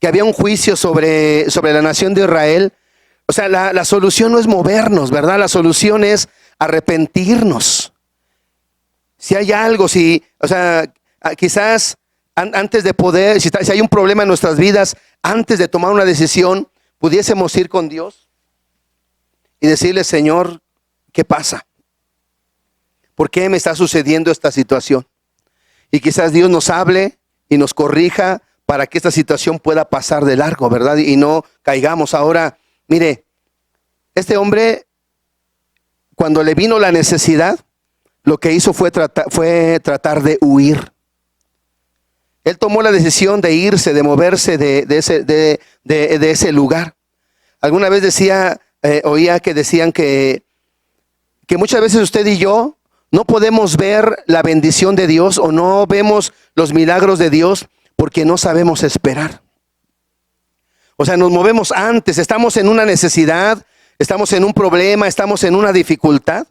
había un juicio sobre la nación de Israel, o sea, la solución no es movernos, ¿verdad? La solución es arrepentirnos. Si hay algo, o sea, quizás antes de poder, si hay un problema en nuestras vidas, antes de tomar una decisión, pudiésemos ir con Dios y decirle: Señor, ¿qué pasa? ¿Por qué me está sucediendo esta situación? Y quizás Dios nos hable y nos corrija para que esta situación pueda pasar de largo, ¿verdad? Y no caigamos. Ahora, mire, este hombre, cuando le vino la necesidad, lo que hizo fue tratar de huir. Él tomó la decisión de irse, de moverse de ese lugar. Alguna vez oía que decían que muchas veces usted y yo no podemos ver la bendición de Dios o no vemos los milagros de Dios porque no sabemos esperar. O sea, nos movemos antes, estamos en una necesidad, estamos en un problema, estamos en una dificultad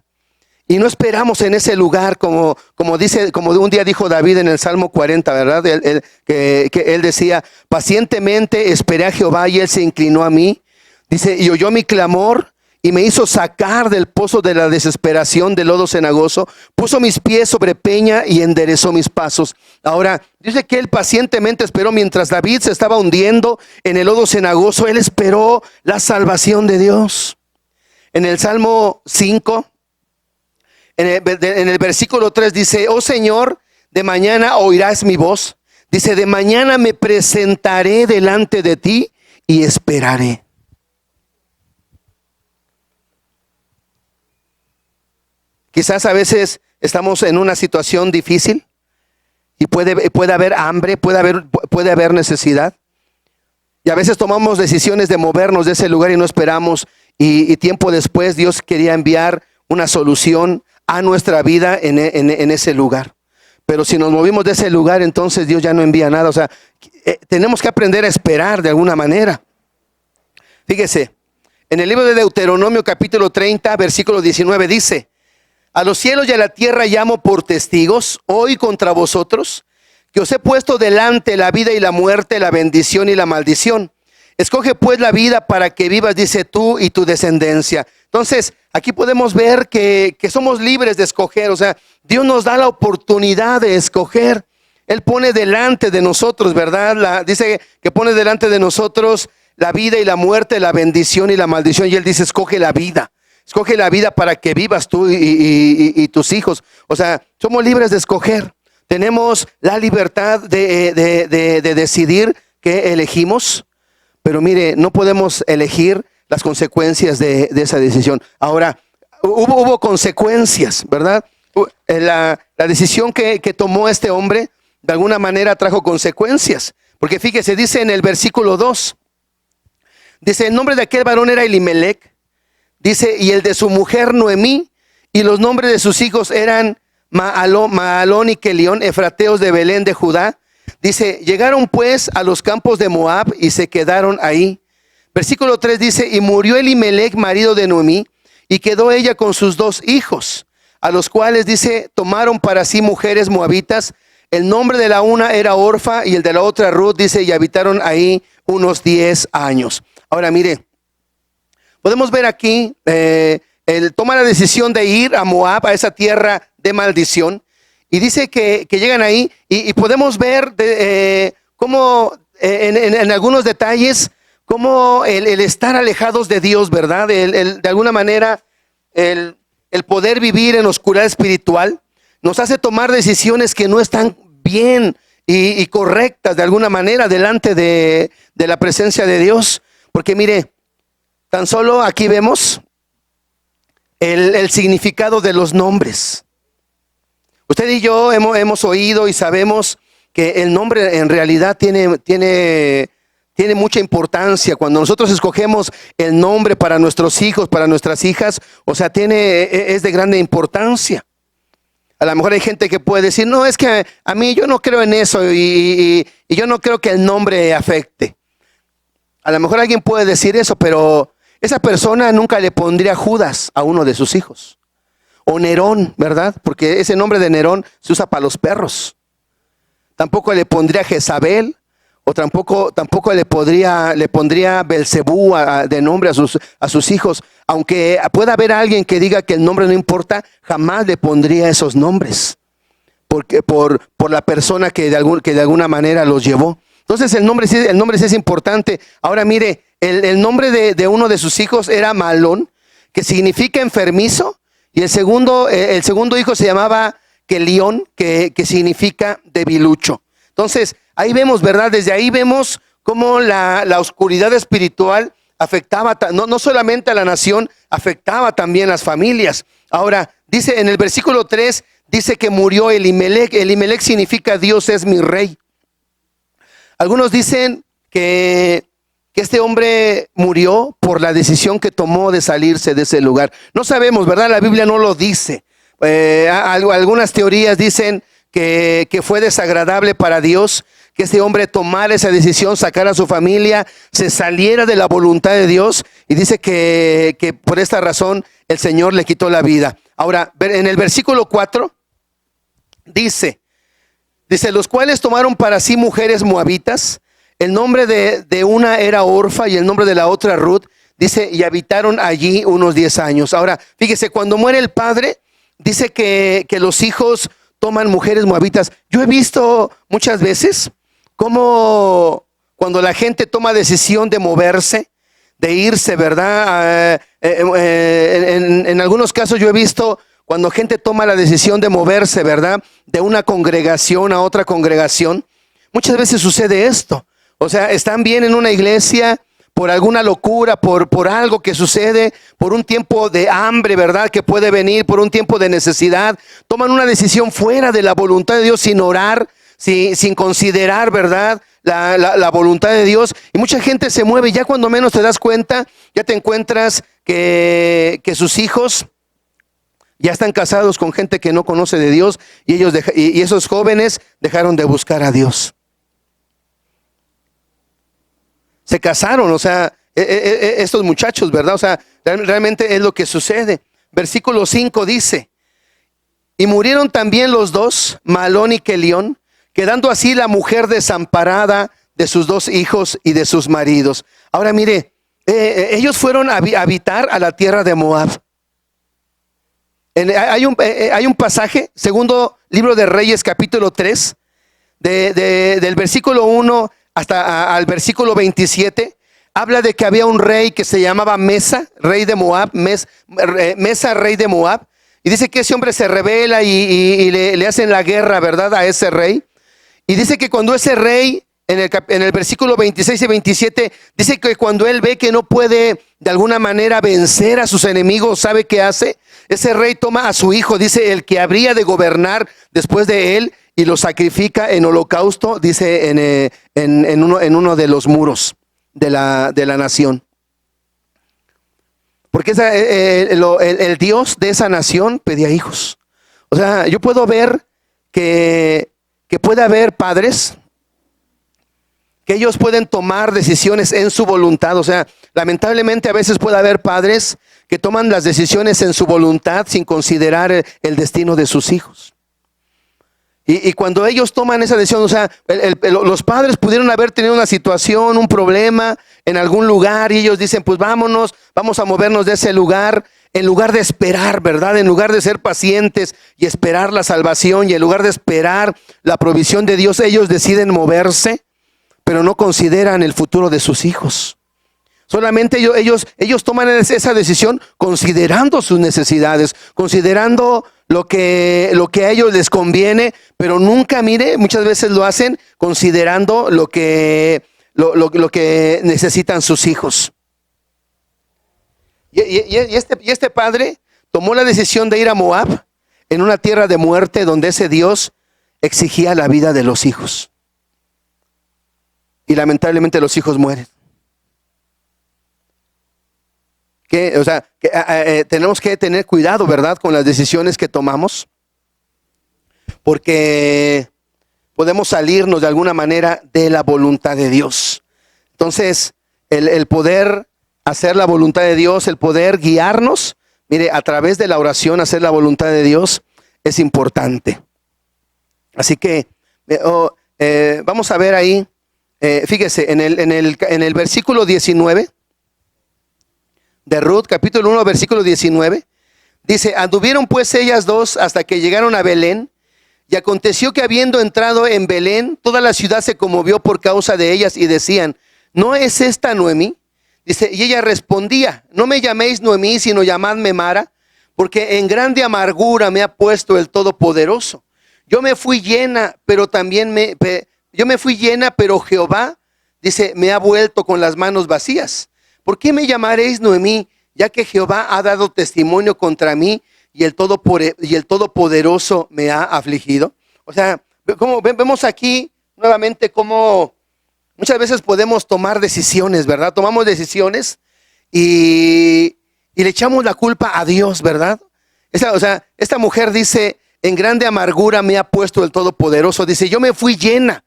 y no esperamos en ese lugar como un día dijo David en el Salmo 40, ¿verdad? Que él decía: pacientemente esperé a Jehová y él se inclinó a mí. Dice: y oyó mi clamor y me hizo sacar del pozo de la desesperación, del lodo cenagoso, puso mis pies sobre peña y enderezó mis pasos. Ahora, dice que él pacientemente esperó mientras David se estaba hundiendo en el lodo cenagoso. Él esperó la salvación de Dios. En el Salmo 5, en el versículo 3 dice: oh Señor, de mañana oirás mi voz. Dice: de mañana me presentaré delante de ti y esperaré. Quizás a veces estamos en una situación difícil y puede haber hambre, puede haber necesidad. Y a veces tomamos decisiones de movernos de ese lugar y no esperamos. Y tiempo después Dios quería enviar una solución a nuestra vida en ese lugar. Pero si nos movimos de ese lugar, entonces Dios ya no envía nada. O sea, tenemos que aprender a esperar de alguna manera. Fíjese, en el libro de Deuteronomio capítulo 30, versículo 19 dice: a los cielos y a la tierra llamo por testigos hoy contra vosotros, que os he puesto delante la vida y la muerte, la bendición y la maldición. Escoge pues la vida para que vivas, dice, tú y tu descendencia. Entonces, aquí podemos ver que somos libres de escoger. O sea, Dios nos da la oportunidad de escoger. Él pone delante de nosotros, ¿verdad? Dice que pone delante de nosotros la vida y la muerte, la bendición y la maldición. Y Él dice: escoge la vida. Escoge la vida para que vivas tú y tus hijos. O sea, somos libres de escoger. Tenemos la libertad de decidir qué elegimos. Pero mire, no podemos elegir las consecuencias de esa decisión. Ahora, hubo consecuencias, ¿verdad? La decisión que tomó este hombre, de alguna manera trajo consecuencias. Porque fíjese, dice en el versículo 2, dice: el nombre de aquel varón era Elimelec. Dice: y el de su mujer Noemí, y los nombres de sus hijos eran Maalón y Kelión, efrateos de Belén de Judá. Dice: llegaron pues a los campos de Moab y se quedaron ahí. Versículo 3 dice: y murió Elimelec, marido de Noemí, y quedó ella con sus 2 hijos, a los cuales, dice, tomaron para sí mujeres moabitas. el nombre de la una era Orfa y el de la otra Ruth, dice, y habitaron ahí unos 10 años. Ahora mire, podemos ver aquí, él toma la decisión de ir a Moab, a esa tierra de maldición, y dice que llegan ahí, y podemos ver cómo en algunos detalles, cómo el estar alejados de Dios, ¿verdad? De alguna manera, el poder vivir en oscuridad espiritual, nos hace tomar decisiones que no están bien y correctas de alguna manera delante de la presencia de Dios. Porque mire, tan solo aquí vemos el significado de los nombres. Usted y yo hemos oído y sabemos que el nombre en realidad tiene mucha importancia. Cuando nosotros escogemos el nombre para nuestros hijos, para nuestras hijas, o sea, es de grande importancia. A lo mejor hay gente que puede decir, no, es que a mí yo no creo en eso y yo no creo que el nombre afecte. A lo mejor alguien puede decir eso, pero esa persona nunca le pondría Judas a uno de sus hijos. O Nerón, ¿verdad? Porque ese nombre de Nerón se usa para los perros. Tampoco le pondría Jezabel, o tampoco le pondría Belcebú de nombre a sus hijos. Aunque pueda haber alguien que diga que el nombre no importa, jamás le pondría esos nombres. Porque por la persona que de alguna manera los llevó. Entonces el nombre sí es importante. Ahora mire, el nombre de uno de sus hijos era Malón, que significa enfermizo. Y el segundo hijo se llamaba Kelión, que significa debilucho. Entonces, ahí vemos, ¿verdad? Desde ahí vemos cómo la oscuridad espiritual afectaba no solamente a la nación, afectaba también a las familias. Ahora, dice en el versículo 3, dice que murió Elimelech. Elimelech significa Dios es mi rey. Algunos dicen que este hombre murió por la decisión que tomó de salirse de ese lugar. No sabemos, ¿verdad? La Biblia no lo dice. Algunas teorías dicen que fue desagradable para Dios que este hombre tomara esa decisión, sacara a su familia, se saliera de la voluntad de Dios, y dice que por esta razón el Señor le quitó la vida. Ahora, en el versículo 4 dice, los cuales tomaron para sí mujeres moabitas. El nombre de una era Orfa y el nombre de la otra Ruth. Dice, y habitaron allí unos 10 años. Ahora, fíjese, cuando muere el padre, dice que los hijos toman mujeres moabitas. Yo he visto muchas veces cómo cuando la gente toma decisión de moverse, de irse, ¿verdad? En algunos casos yo he visto cuando gente toma la decisión de moverse, ¿verdad? De una congregación a otra congregación. Muchas veces sucede esto. O sea, están bien en una iglesia por alguna locura, por algo que sucede, por un tiempo de hambre, ¿verdad? Que puede venir, por un tiempo de necesidad. Toman una decisión fuera de la voluntad de Dios, sin orar, sin considerar, ¿verdad? La voluntad de Dios. Y mucha gente se mueve, y ya cuando menos te das cuenta, ya te encuentras que sus hijos ya están casados con gente que no conoce de Dios, y esos jóvenes dejaron de buscar a Dios. Se casaron, o sea, estos muchachos, ¿verdad? O sea, realmente es lo que sucede. Versículo 5 dice, y murieron también los dos, Malón y Kelión, quedando así la mujer desamparada de sus 2 hijos y de sus maridos. Ahora mire, ellos fueron a habitar a la tierra de Moab. Hay un pasaje, segundo libro de Reyes, capítulo 3, del versículo 1 hasta al versículo 27, habla de que había un rey que se llamaba Mesa, rey de Moab, Mesa, rey de Moab, y dice que ese hombre se rebela y le hacen la guerra, ¿verdad? A ese rey. Y dice que cuando ese rey, en el versículo 26 y 27, dice que cuando él ve que no puede de alguna manera vencer a sus enemigos, ¿sabe qué hace? Ese rey toma a su hijo, dice, el que habría de gobernar después de él, y lo sacrifica en holocausto, dice, en uno de los muros de la nación. Porque el Dios de esa nación pedía hijos. O sea, yo puedo ver que puede haber padres que ellos pueden tomar decisiones en su voluntad. O sea, lamentablemente a veces puede haber padres que toman las decisiones en su voluntad sin considerar el destino de sus hijos. Y cuando ellos toman esa decisión, o sea, los padres pudieron haber tenido una situación, un problema en algún lugar y ellos dicen, pues vámonos, vamos a movernos de ese lugar, en lugar de esperar, ¿verdad? En lugar de ser pacientes y esperar la salvación y en lugar de esperar la provisión de Dios, ellos deciden moverse, pero no consideran el futuro de sus hijos. Solamente ellos toman esa decisión considerando sus necesidades, considerando lo que a ellos les conviene, pero nunca, mire, muchas veces lo hacen considerando lo que necesitan sus hijos. Y este padre tomó la decisión de ir a Moab, en una tierra de muerte donde ese Dios exigía la vida de los hijos. Y lamentablemente los hijos mueren. Tenemos que tener cuidado, ¿verdad?, con las decisiones que tomamos, porque podemos salirnos de alguna manera de la voluntad de Dios. Entonces, el poder hacer la voluntad de Dios, el poder guiarnos, mire, a través de la oración, hacer la voluntad de Dios es importante. Así que vamos a ver ahí, fíjese, en el versículo 19 de Ruth, capítulo 1, versículo 19, dice, anduvieron pues ellas dos hasta que llegaron a Belén, y aconteció que habiendo entrado en Belén, toda la ciudad se conmovió por causa de ellas y decían, ¿no es esta Noemí? Dice, y ella respondía, no me llaméis Noemí, sino llamadme Mara, porque en grande amargura me ha puesto el Todopoderoso. Yo me fui llena, pero Jehová, dice, me ha vuelto con las manos vacías. ¿Por qué me llamaréis Noemí? Ya que Jehová ha dado testimonio contra mí y el Todopoderoso me ha afligido. O sea, como vemos aquí nuevamente cómo muchas veces podemos tomar decisiones, ¿verdad? Tomamos decisiones y le echamos la culpa a Dios, ¿verdad? Esta mujer dice, en grande amargura me ha puesto el Todopoderoso. Dice, yo me fui llena,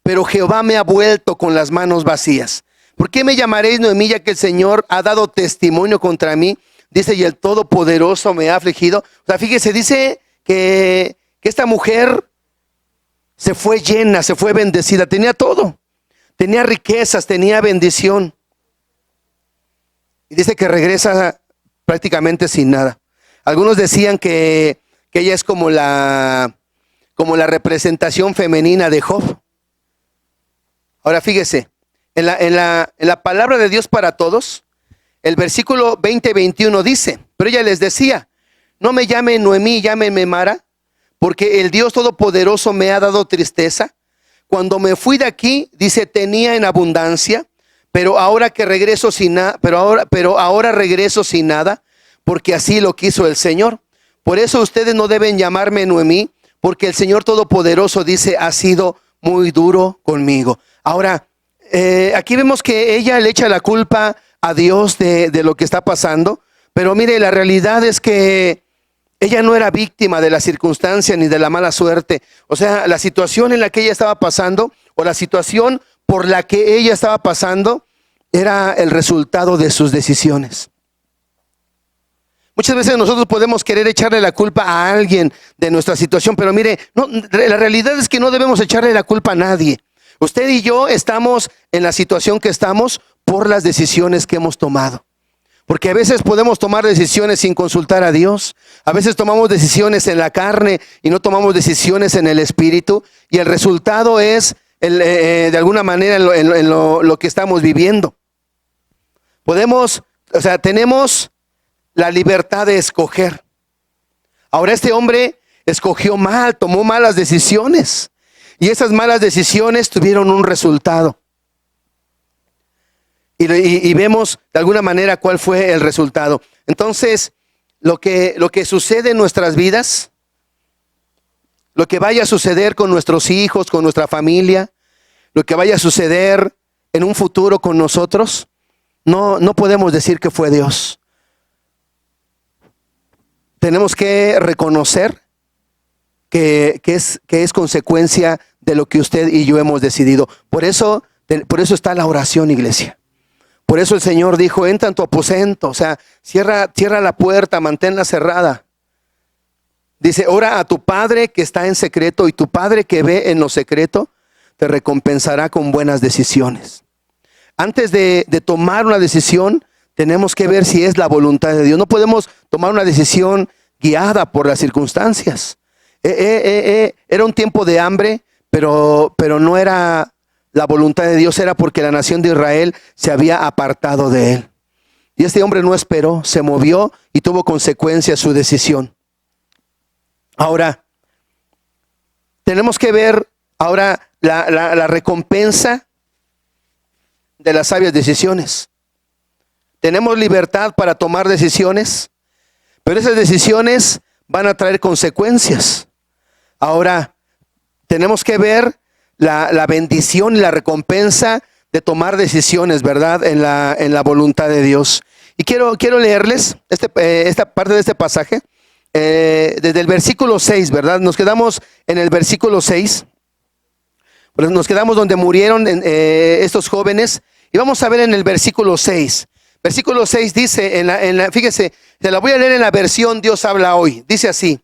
pero Jehová me ha vuelto con las manos vacías. ¿Por qué me llamaréis Noemí, ya que el Señor ha dado testimonio contra mí? Dice, y el Todopoderoso me ha afligido. O sea, fíjese, dice que esta mujer se fue llena, se fue bendecida, tenía todo. Tenía riquezas, tenía bendición. Y dice que regresa prácticamente sin nada. Algunos decían que ella es como la representación femenina de Job. Ahora fíjese. En la palabra de Dios para todos, el versículo 20-21 dice, pero ella les decía, no me llamen Noemí, llámenme Mara, porque el Dios Todopoderoso me ha dado tristeza. Cuando me fui de aquí, dice, tenía en abundancia, pero ahora regreso sin nada, porque así lo quiso el Señor. Por eso ustedes no deben llamarme Noemí, porque el Señor Todopoderoso dice, ha sido muy duro conmigo. Ahora, aquí vemos que ella le echa la culpa a Dios de lo que está pasando, pero mire, la realidad es que ella no era víctima de la circunstancia ni de la mala suerte. O sea, la situación en la que ella estaba pasando, o la situación por la que ella estaba pasando, era el resultado de sus decisiones. Muchas veces nosotros podemos querer echarle la culpa a alguien de nuestra situación, pero mire, la realidad es que no debemos echarle la culpa a nadie. Usted y yo estamos en la situación que estamos por las decisiones que hemos tomado. Porque a veces podemos tomar decisiones sin consultar a Dios. A veces tomamos decisiones en la carne y no tomamos decisiones en el espíritu. Y el resultado es, de alguna manera, en lo que estamos viviendo. Tenemos la libertad de escoger. Ahora este hombre escogió mal, tomó malas decisiones. Y esas malas decisiones tuvieron un resultado. Y vemos de alguna manera cuál fue el resultado. Entonces, lo que sucede en nuestras vidas, lo que vaya a suceder con nuestros hijos, con nuestra familia, lo que vaya a suceder en un futuro con nosotros, no podemos decir que fue Dios. Tenemos que reconocer que es consecuencia de lo que usted y yo hemos decidido. Por eso está la oración, iglesia. Por eso el Señor dijo, entra en tu aposento, o sea, cierra la puerta, manténla cerrada. Dice, ora a tu Padre que está en secreto, y tu Padre que ve en lo secreto te recompensará con buenas decisiones. Antes de tomar una decisión, tenemos que ver si es la voluntad de Dios. No podemos tomar una decisión guiada por las circunstancias. Era un tiempo de hambre, pero no era la voluntad de Dios, era porque la nación de Israel se había apartado de él. Y este hombre no esperó, se movió y tuvo consecuencias su decisión. Ahora, tenemos que ver ahora la recompensa de las sabias decisiones. Tenemos libertad para tomar decisiones, pero esas decisiones van a traer consecuencias. Ahora, tenemos que ver la bendición y la recompensa de tomar decisiones, ¿verdad? En la voluntad de Dios. Y quiero leerles esta parte de este pasaje, desde el versículo 6, ¿verdad? Nos quedamos en el versículo 6. Pues nos quedamos donde murieron estos jóvenes. Y vamos a ver en el versículo 6. Versículo 6 dice, fíjese, se la voy a leer en la versión Dios habla hoy. Dice así: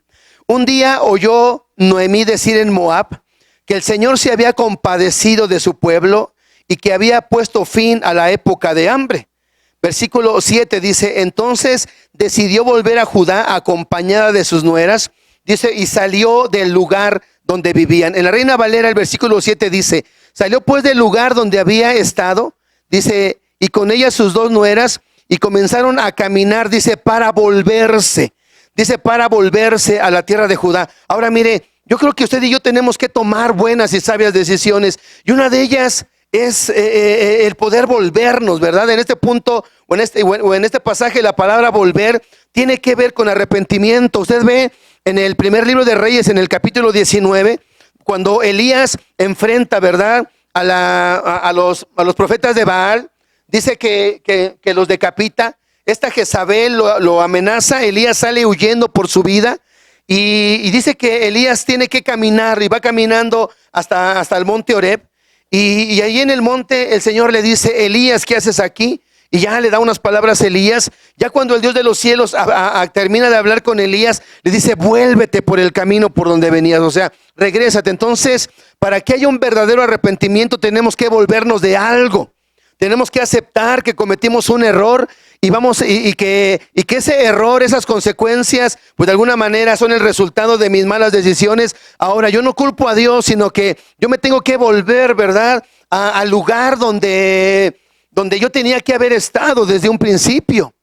un día oyó Noemí decir en Moab que el Señor se había compadecido de su pueblo y que había puesto fin a la época de hambre. Versículo 7 dice, entonces decidió volver a Judá acompañada de sus nueras, dice, y salió del lugar donde vivían. En la Reina Valera el versículo 7 dice, salió pues del lugar donde había estado, dice, y con ella sus dos nueras, y comenzaron a caminar, dice, para volverse a la tierra de Judá. Ahora mire, yo creo que usted y yo tenemos que tomar buenas y sabias decisiones, y una de ellas es el poder volvernos, ¿verdad? En este punto, o en este pasaje, la palabra volver tiene que ver con arrepentimiento. Usted ve en el primer libro de Reyes, en el capítulo 19, cuando Elías enfrenta, ¿verdad?, a los profetas de Baal, dice que los decapita. Esta Jezabel lo amenaza, Elías sale huyendo por su vida, y dice que Elías tiene que caminar, y va caminando hasta el monte Horeb. Y ahí en el monte el Señor le dice, Elías, ¿qué haces aquí? Y ya le da unas palabras a Elías. Ya cuando el Dios de los cielos termina de hablar con Elías, le dice, vuélvete por el camino por donde venías, o sea, regrésate. Entonces, para que haya un verdadero arrepentimiento, tenemos que volvernos de algo. Tenemos que aceptar que cometimos un error y que ese error, esas consecuencias, pues de alguna manera son el resultado de mis malas decisiones. Ahora, yo no culpo a Dios, sino que yo me tengo que volver, ¿verdad?, al lugar donde yo tenía que haber estado desde un principio.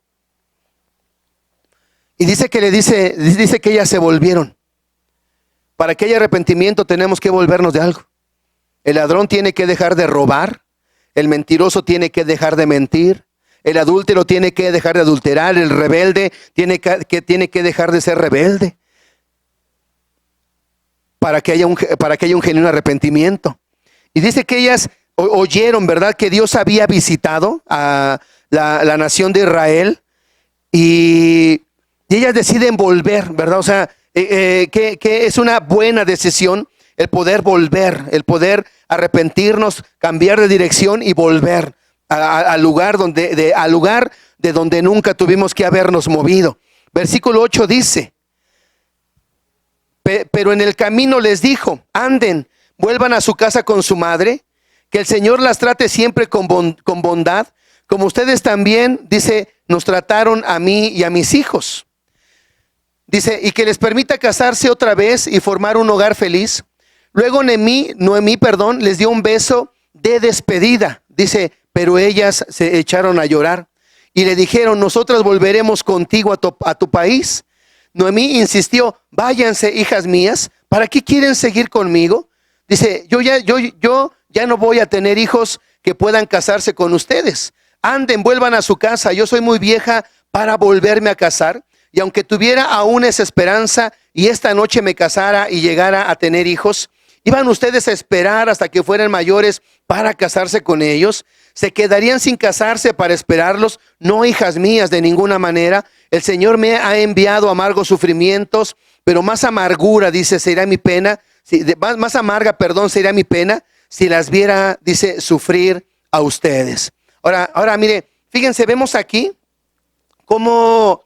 Y dice que ellas se volvieron. Para que haya arrepentimiento tenemos que volvernos de algo. El ladrón tiene que dejar de robar. El mentiroso tiene que dejar de mentir. El adúltero tiene que dejar de adulterar. El rebelde tiene que dejar de ser rebelde. Para que haya un genuino arrepentimiento. Y dice que ellas oyeron, ¿verdad?, que Dios había visitado a la nación de Israel. Y ellas deciden volver, ¿verdad? O sea, que es una buena decisión el poder volver, el poder arrepentirnos, cambiar de dirección y volver al lugar de donde nunca tuvimos que habernos movido. Versículo 8 dice, pero en el camino les dijo, anden, vuelvan a su casa con su madre, que el Señor las trate siempre con bondad, como ustedes también, dice, nos trataron a mí y a mis hijos. Dice, y que les permita casarse otra vez y formar un hogar feliz. Luego Noemí, les dio un beso de despedida. Dice, pero ellas se echaron a llorar y le dijeron, nosotras volveremos contigo a tu país. Noemí insistió, váyanse, hijas mías, ¿para qué quieren seguir conmigo? Dice, yo ya no voy a tener hijos que puedan casarse con ustedes. Anden, vuelvan a su casa, yo soy muy vieja para volverme a casar. Y aunque tuviera aún esa esperanza y esta noche me casara y llegara a tener hijos, ¿iban ustedes a esperar hasta que fueran mayores para casarse con ellos? ¿Se quedarían sin casarse para esperarlos? No, hijas mías, de ninguna manera. El Señor me ha enviado amargos sufrimientos, pero más amargura, dice, será mi pena. Más amarga, será mi pena si las viera, dice, sufrir a ustedes. Ahora mire, fíjense, vemos aquí cómo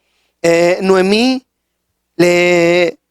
Noemí,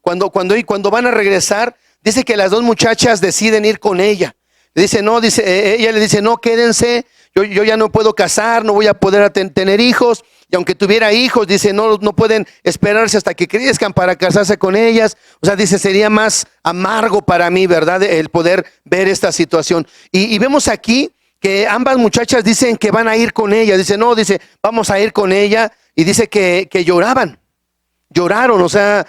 cuando van a regresar, dice que las dos muchachas deciden ir con ella. Ella le dice, no, quédense, yo ya no puedo casar, no voy a poder tener hijos. Y aunque tuviera hijos, dice, no pueden esperarse hasta que crezcan para casarse con ellas. O sea, dice, sería más amargo para mí, ¿verdad? El poder ver esta situación. Y vemos aquí que ambas muchachas dicen que van a ir con ella. Dice, no, dice, vamos a ir con ella. Y dice que lloraron, o sea,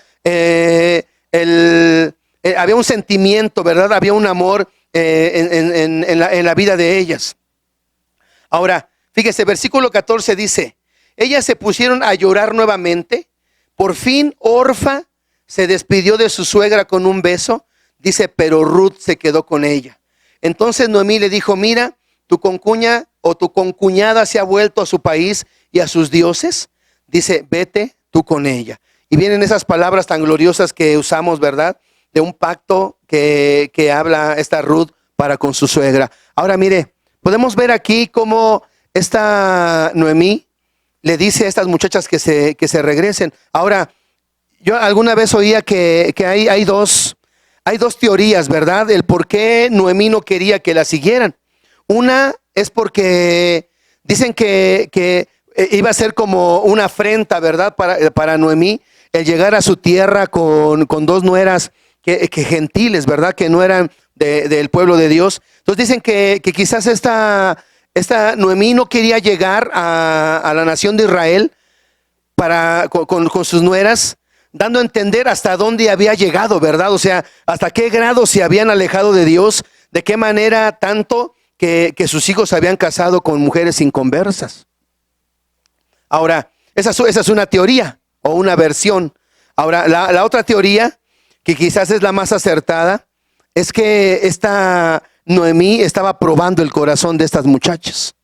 había un sentimiento, ¿verdad? Había un amor en la vida de ellas. Ahora, fíjese, versículo 14 dice, ellas se pusieron a llorar nuevamente. Por fin Orfa se despidió de su suegra con un beso. Dice, pero Ruth se quedó con ella. Entonces Noemí le dijo, mira, tu concuña o tu concuñada se ha vuelto a su país y a sus dioses. Dice, vete tú con ella. Y vienen esas palabras tan gloriosas que usamos, ¿verdad? De un pacto que habla esta Ruth para con su suegra. Ahora mire, podemos ver aquí cómo esta Noemí le dice a estas muchachas que se regresen. Ahora, yo alguna vez oía que hay dos teorías, ¿verdad? El por qué Noemí no quería que la siguieran. Una es porque dicen que iba a ser como una afrenta, ¿verdad? Para Noemí, el llegar a su tierra con dos nueras que gentiles, ¿verdad? Que no eran del pueblo de Dios. Entonces dicen que quizás esta Noemí no quería llegar a la nación de Israel con sus nueras, dando a entender hasta dónde había llegado, ¿verdad? O sea, hasta qué grado se habían alejado de Dios, de qué manera tanto que sus hijos se habían casado con mujeres inconversas. Ahora, esa es una teoría o una versión. Ahora, la otra teoría, que quizás es la más acertada, es que esta Noemí estaba probando el corazón de estas muchachas,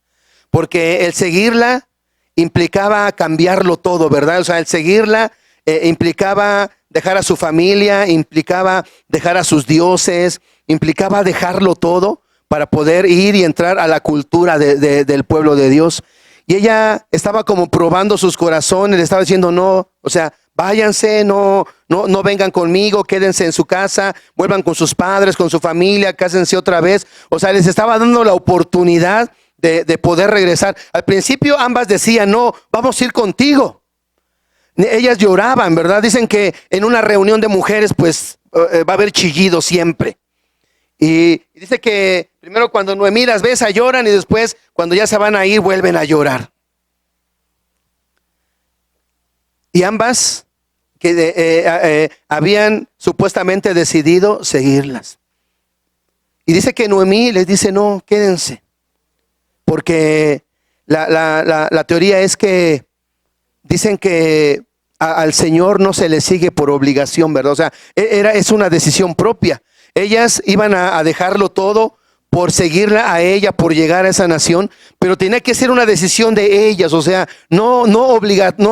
porque el seguirla implicaba cambiarlo todo, ¿verdad? O sea, el seguirla implicaba dejar a su familia, implicaba dejar a sus dioses, implicaba dejarlo todo para poder ir y entrar a la cultura del pueblo de Dios. Y ella estaba como probando sus corazones, le estaba diciendo, no, o sea, váyanse, no vengan conmigo, quédense en su casa, vuelvan con sus padres, con su familia, cásense otra vez. O sea, les estaba dando la oportunidad de poder regresar. Al principio ambas decían, no, vamos a ir contigo. Ellas lloraban, ¿verdad? Dicen que en una reunión de mujeres, pues, va a haber chillido siempre. Y dice que primero cuando Noemí las besa lloran y después cuando ya se van a ir vuelven a llorar. Y ambas que habían supuestamente decidido seguirlas. Y dice que Noemí les dice, no, quédense. Porque la teoría es que dicen que al Señor no se le sigue por obligación, ¿verdad? O sea, es una decisión propia. Ellas iban a dejarlo todo por seguirla a ella, por llegar a esa nación, pero tenía que ser una decisión de ellas, o sea, no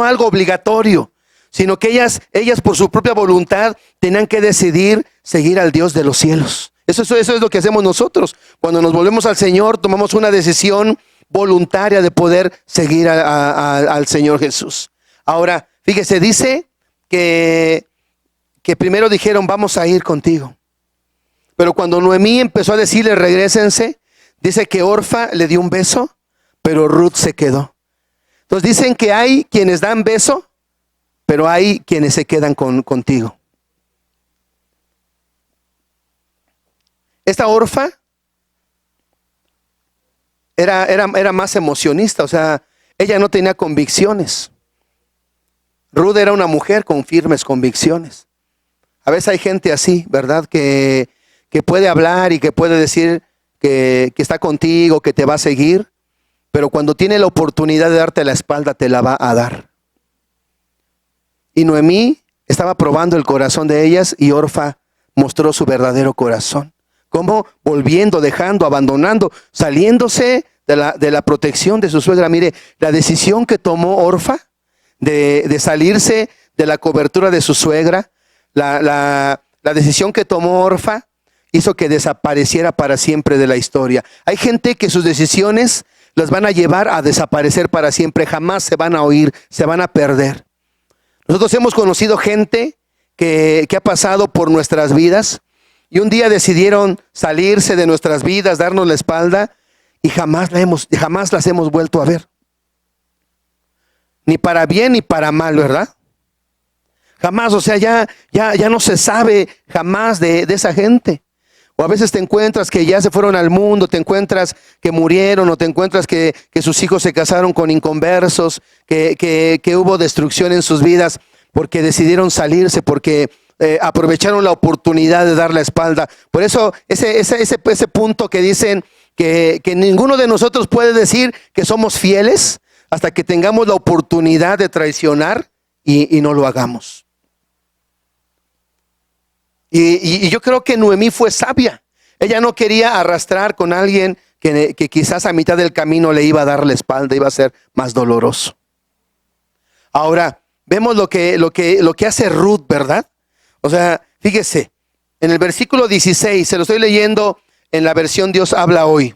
algo obligatorio, sino que ellas por su propia voluntad tenían que decidir seguir al Dios de los cielos. Eso es lo que hacemos nosotros. Cuando nos volvemos al Señor, tomamos una decisión voluntaria de poder seguir al Señor Jesús. Ahora, fíjese, dice que primero dijeron, vamos a ir contigo. Pero cuando Noemí empezó a decirle, regrésense, dice que Orfa le dio un beso, pero Ruth se quedó. Entonces dicen que hay quienes dan beso, pero hay quienes se quedan contigo. Esta Orfa era más emocionista, o sea, ella no tenía convicciones. Ruth era una mujer con firmes convicciones. A veces hay gente así, ¿verdad? Que puede hablar y que puede decir que está contigo, que te va a seguir, pero cuando tiene la oportunidad de darte la espalda, te la va a dar. Y Noemí estaba probando el corazón de ellas y Orfa mostró su verdadero corazón. Como volviendo, dejando, abandonando, saliéndose de la protección de su suegra. Mire, la decisión que tomó Orfa de salirse de la cobertura de su suegra, la decisión que tomó Orfa hizo que desapareciera para siempre de la historia. Hay gente que sus decisiones las van a llevar a desaparecer para siempre, jamás se van a oír, se van a perder. Nosotros hemos conocido gente que ha pasado por nuestras vidas y un día decidieron salirse de nuestras vidas, darnos la espalda y jamás las hemos vuelto a ver. Ni para bien ni para mal, ¿verdad? Jamás, o sea, ya no se sabe jamás de esa gente. O a veces te encuentras que ya se fueron al mundo, te encuentras que murieron, o te encuentras que sus hijos se casaron con inconversos, que hubo destrucción en sus vidas porque decidieron salirse, porque aprovecharon la oportunidad de dar la espalda. Por eso ese punto que dicen que ninguno de nosotros puede decir que somos fieles hasta que tengamos la oportunidad de traicionar y no lo hagamos. Y yo creo que Noemí fue sabia. Ella no quería arrastrar con alguien que quizás a mitad del camino le iba a dar la espalda, iba a ser más doloroso. Ahora, vemos lo que hace Ruth, ¿verdad? O sea, fíjese, en el versículo 16, se lo estoy leyendo en la versión Dios habla hoy.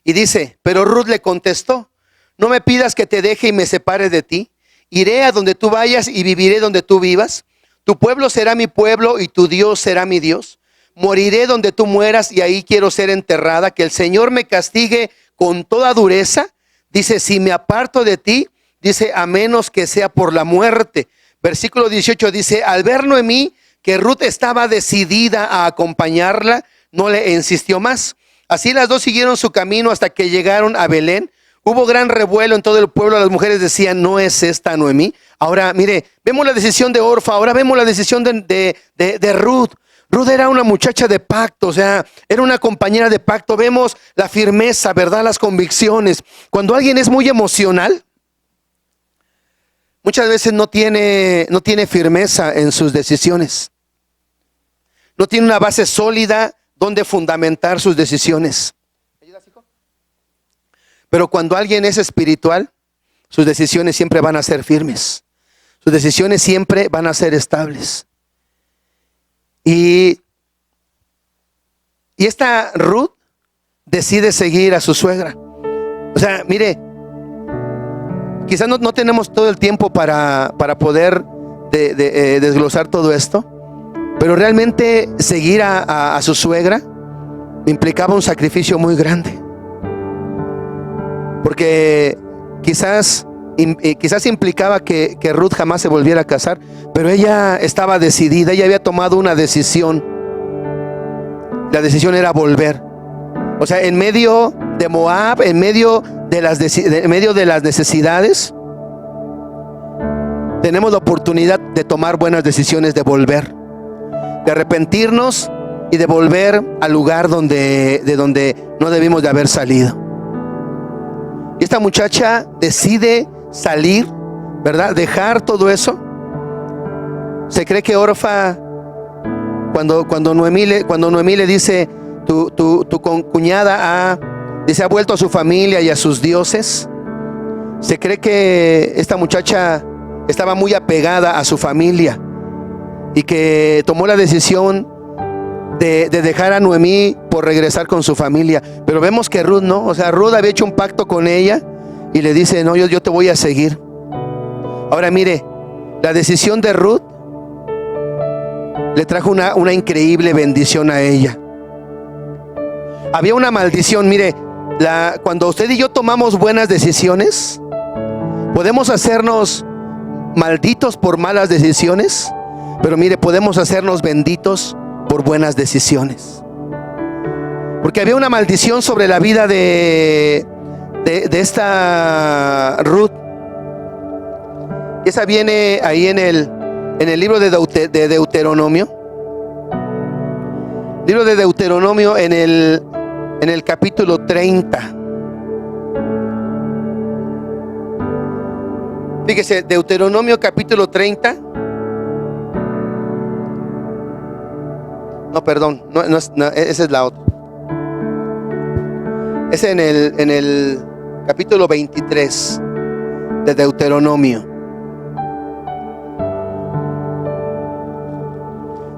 Y dice, pero Ruth le contestó, no me pidas que te deje y me separe de ti. Iré a donde tú vayas y viviré donde tú vivas. Tu pueblo será mi pueblo y tu Dios será mi Dios. Moriré donde tú mueras y ahí quiero ser enterrada. Que el Señor me castigue con toda dureza. Dice, si me aparto de ti, dice, a menos que sea por la muerte. Versículo 18 dice, al ver Noemí que Ruth estaba decidida a acompañarla, no le insistió más. Así las dos siguieron su camino hasta que llegaron a Belén. Hubo gran revuelo en todo el pueblo. Las mujeres decían, ¿no es esta Noemí? Ahora, mire, vemos la decisión de Orfa. Ahora vemos la decisión de Ruth. Ruth era una muchacha de pacto, o sea, era una compañera de pacto. Vemos la firmeza, ¿verdad? Las convicciones. Cuando alguien es muy emocional, muchas veces no tiene firmeza en sus decisiones. No tiene una base sólida donde fundamentar sus decisiones. Pero cuando alguien es espiritual, sus decisiones siempre van a ser firmes. Sus decisiones siempre van a ser estables. Y esta Ruth decide seguir a su suegra. O sea, mire, quizás no tenemos todo el tiempo para poder desglosar todo esto, pero realmente seguir a su suegra implicaba un sacrificio muy grande. Porque quizás implicaba que Ruth jamás se volviera a casar, pero ella estaba decidida, ella había tomado una decisión. La decisión era volver. O sea, en medio de Moab, en medio de las necesidades, tenemos la oportunidad de tomar buenas decisiones, de volver, de arrepentirnos y de volver al lugar de donde no debimos de haber salido. Y esta muchacha decide salir, ¿verdad? Dejar todo eso. Se cree que Orfa, cuando Noemí le dice, tu concuñada ha vuelto a su familia y a sus dioses. Se cree que esta muchacha estaba muy apegada a su familia y que tomó la decisión de dejar a Noemí por regresar con su familia. Pero vemos que Ruth no, o sea, Ruth había hecho un pacto con ella y le dice, no, yo te voy a seguir. Ahora mire, la decisión de Ruth le trajo una increíble bendición a ella. Había una maldición, mire, cuando usted y yo tomamos buenas decisiones, podemos hacernos malditos por malas decisiones, pero mire, podemos hacernos benditos por buenas decisiones. Porque había una maldición sobre la vida de esta Ruth. Esa viene ahí en el libro de Deuteronomio. Libro de Deuteronomio en el capítulo 30. Fíjese, Deuteronomio capítulo 30. No, perdón, no, esa es la otra. Es en el capítulo 23 de Deuteronomio.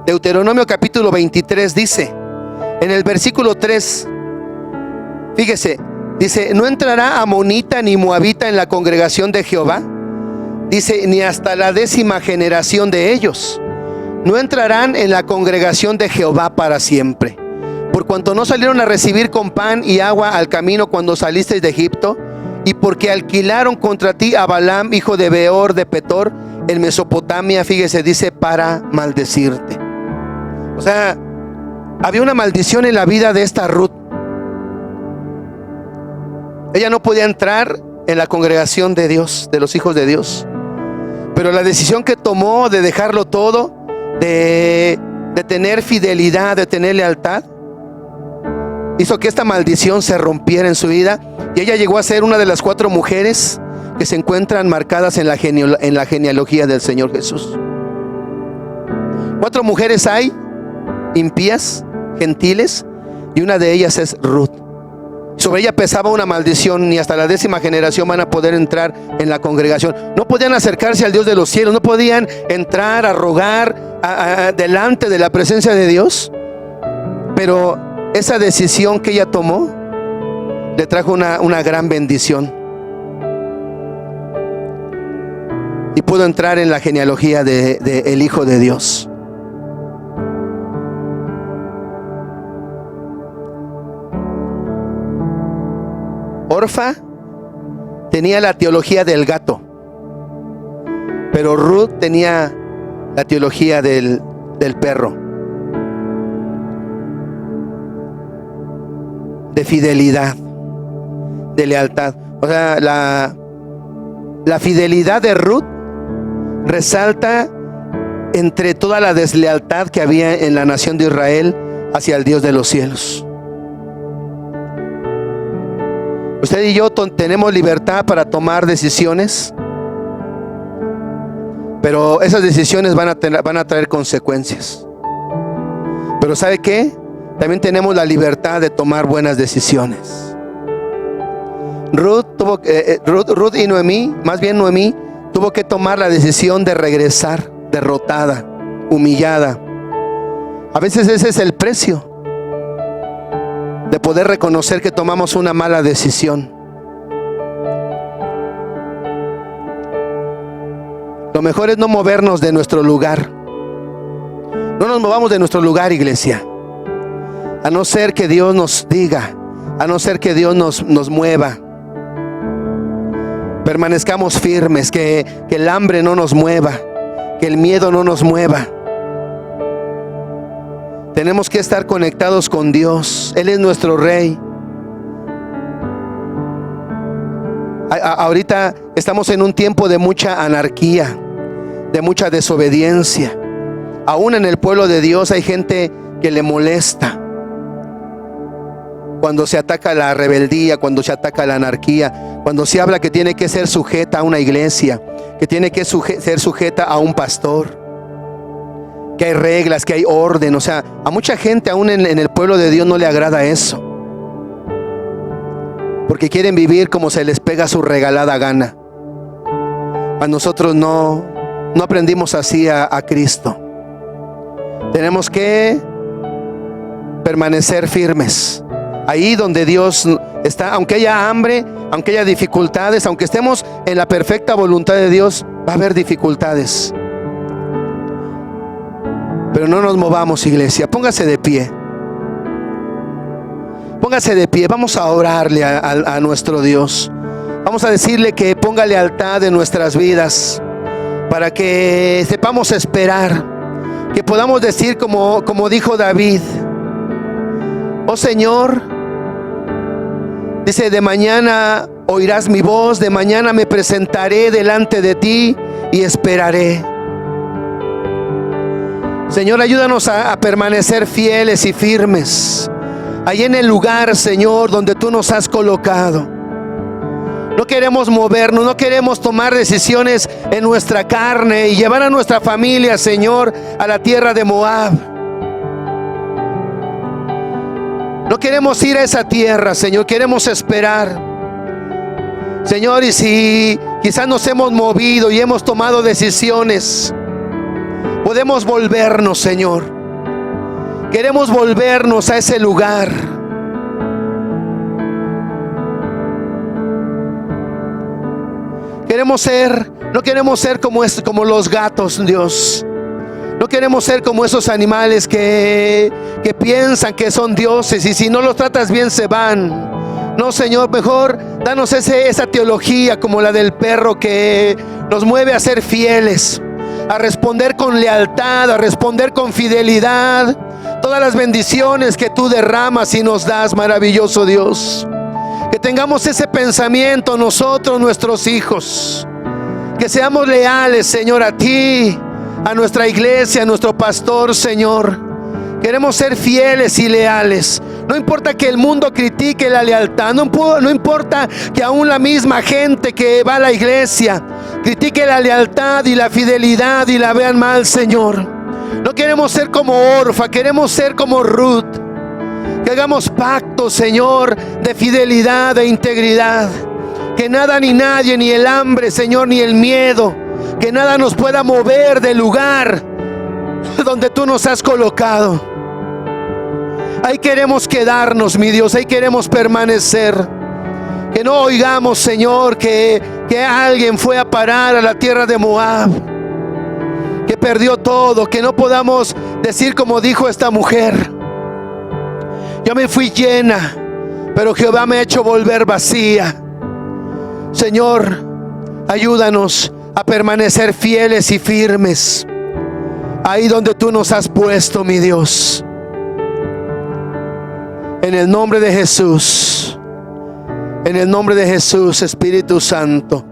Deuteronomio capítulo 23 dice, en el versículo 3, fíjese, dice, no entrará amonita ni moabita en la congregación de Jehová, Dice, ni hasta la 10ª generación de ellos no entrarán en la congregación de Jehová para siempre. Por cuanto no salieron a recibir con pan y agua al camino cuando salisteis de Egipto, y porque alquilaron contra ti a Balaam, hijo de Beor de Petor, en Mesopotamia, fíjese, dice, para maldecirte. O sea, había una maldición en la vida de esta Ruth. Ella no podía entrar en la congregación de Dios, de los hijos de Dios. Pero la decisión que tomó de dejarlo todo, de tener fidelidad, de tener lealtad, hizo que esta maldición se rompiera en su vida. Y ella llegó a ser una de las 4 mujeres que se encuentran marcadas en la genealogía del Señor Jesús. 4 mujeres hay, impías, gentiles, y una de ellas es Ruth. Sobre ella pesaba una maldición, ni hasta la 10ª generación van a poder entrar en la congregación. No podían acercarse al Dios de los cielos, no podían entrar a rogar delante de la presencia de Dios. Pero esa decisión que ella tomó le trajo una gran bendición, y pudo entrar en la genealogía de el Hijo de Dios. Orfa tenía la teología del gato, pero Ruth tenía la teología del perro, de fidelidad, de lealtad. O sea, la fidelidad de Ruth resalta entre toda la deslealtad que había en la nación de Israel hacia el Dios de los cielos. Usted y yo tenemos libertad para tomar decisiones, pero esas decisiones van a traer consecuencias. Pero ¿sabe qué? También tenemos la libertad de tomar buenas decisiones. Ruth y Noemí, más bien Noemí, tuvo que tomar la decisión de regresar derrotada, humillada. A veces ese es el precio de poder reconocer que tomamos una mala decisión. Lo mejor es no movernos de nuestro lugar. No nos movamos de nuestro lugar, iglesia, a no ser que Dios nos diga, a no ser que Dios nos mueva. Permanezcamos firmes, que el hambre no nos mueva, que el miedo no nos mueva. Tenemos que estar conectados con Dios. Él es nuestro Rey. Ahorita estamos en un tiempo de mucha anarquía, de mucha desobediencia. Aún en el pueblo de Dios hay gente que le molesta cuando se ataca la rebeldía, cuando se ataca la anarquía, cuando se habla que tiene que ser sujeta a una iglesia, que tiene que ser sujeta a un pastor, que hay reglas, que hay orden. O sea, a mucha gente aún en el pueblo de Dios no le agrada eso, porque quieren vivir como se les pega su regalada gana. A nosotros no aprendimos así a Cristo. Tenemos que permanecer firmes ahí donde Dios está. Aunque haya hambre, aunque haya dificultades, aunque estemos en la perfecta voluntad de Dios, va a haber dificultades. Pero no nos movamos, iglesia. Póngase de pie. Póngase de pie. Vamos a orarle a nuestro Dios. Vamos a decirle que ponga lealtad en nuestras vidas, para que sepamos esperar, que podamos decir como dijo David: oh Señor, dice, de mañana oirás mi voz, de mañana me presentaré delante de ti y esperaré. Señor, ayúdanos a permanecer fieles y firmes ahí en el lugar, Señor, donde tú nos has colocado. No queremos movernos, no queremos tomar decisiones en nuestra carne y llevar a nuestra familia, Señor, a la tierra de Moab. No queremos ir a esa tierra, Señor, queremos esperar. Señor, y si quizás nos hemos movido y hemos tomado decisiones, podemos volvernos, Señor. Queremos volvernos a ese lugar. Queremos ser No queremos ser como los gatos, Dios. No queremos ser como esos animales que piensan que son dioses y si no los tratas bien se van. No, Señor, mejor danos esa teología como la del perro que nos mueve a ser fieles, a responder con lealtad, a responder con fidelidad todas las bendiciones que tú derramas y nos das, maravilloso Dios. Que tengamos ese pensamiento nosotros, nuestros hijos, que seamos leales, Señor, a ti, a nuestra iglesia, a nuestro pastor, Señor. Queremos ser fieles y leales. No importa que el mundo critique la lealtad, no importa que aún la misma gente que va a la iglesia critique la lealtad y la fidelidad y la vean mal, Señor. No queremos ser como Orfa, queremos ser como Ruth. Que hagamos pactos, Señor, de fidelidad e integridad. Que nada ni nadie, ni el hambre, Señor, ni el miedo, que nada nos pueda mover del lugar donde tú nos has colocado. Ahí queremos quedarnos, mi Dios, ahí queremos permanecer. Que no oigamos, Señor, que alguien fue a parar a la tierra de Moab, que perdió todo. Que no podamos decir como dijo esta mujer: yo me fui llena, pero Jehová me ha hecho volver vacía. Señor, ayúdanos a permanecer fieles y firmes ahí donde tú nos has puesto, mi Dios. En el nombre de Jesús, en el nombre de Jesús, Espíritu Santo,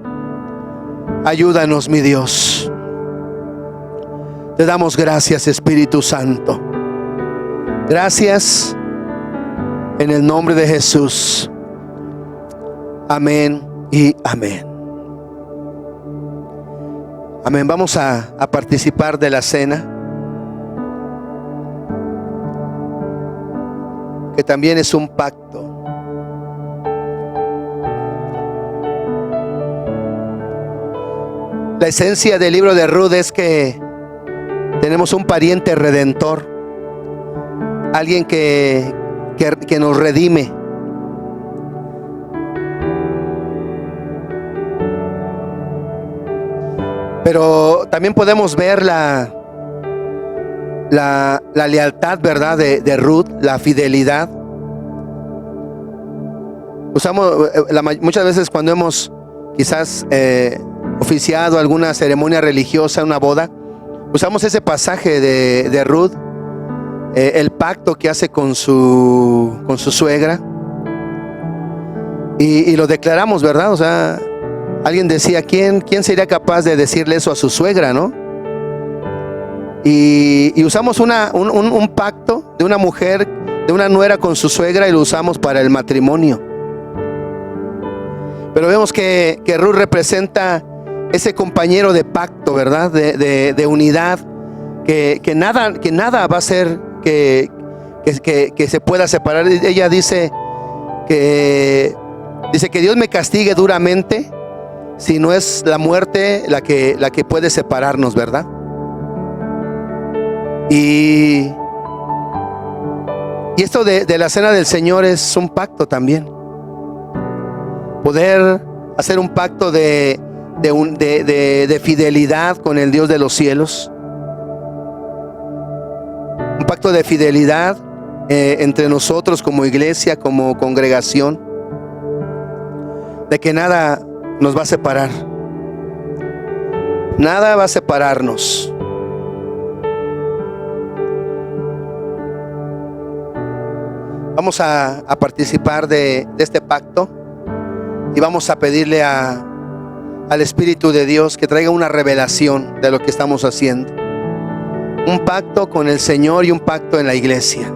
ayúdanos, mi Dios. Te damos gracias, Espíritu Santo. Gracias en el nombre de Jesús. Amén y amén. Amén. Vamos a participar de la cena, que también es un pacto. La esencia del libro de Ruth es que tenemos un pariente redentor, alguien que nos redime. Pero también podemos ver la lealtad, ¿verdad? De Ruth, la fidelidad. Muchas veces cuando hemos quizás oficiado alguna ceremonia religiosa, una boda, usamos ese pasaje de Ruth, el pacto que hace con su suegra, y lo declaramos, ¿verdad? O sea, alguien decía, ¿quién sería capaz de decirle eso a su suegra, no? Y usamos un pacto de una mujer, de una nuera con su suegra, y lo usamos para el matrimonio. Pero vemos que Ruth representa ese compañero de pacto, ¿verdad? De unidad, que nada va a ser que se pueda separar. Ella dice que Dios me castigue duramente si no es la muerte la que puede separarnos, ¿verdad? Y esto de la cena del Señor es un pacto también. Poder hacer un pacto de fidelidad con el Dios de los cielos. Un pacto de fidelidad entre nosotros como iglesia, como congregación. De que nada nos va a separar. Nada va a separarnos. Vamos a participar de este pacto y vamos a pedirle al Espíritu de Dios que traiga una revelación de lo que estamos haciendo. Un pacto con el Señor y un pacto en la iglesia.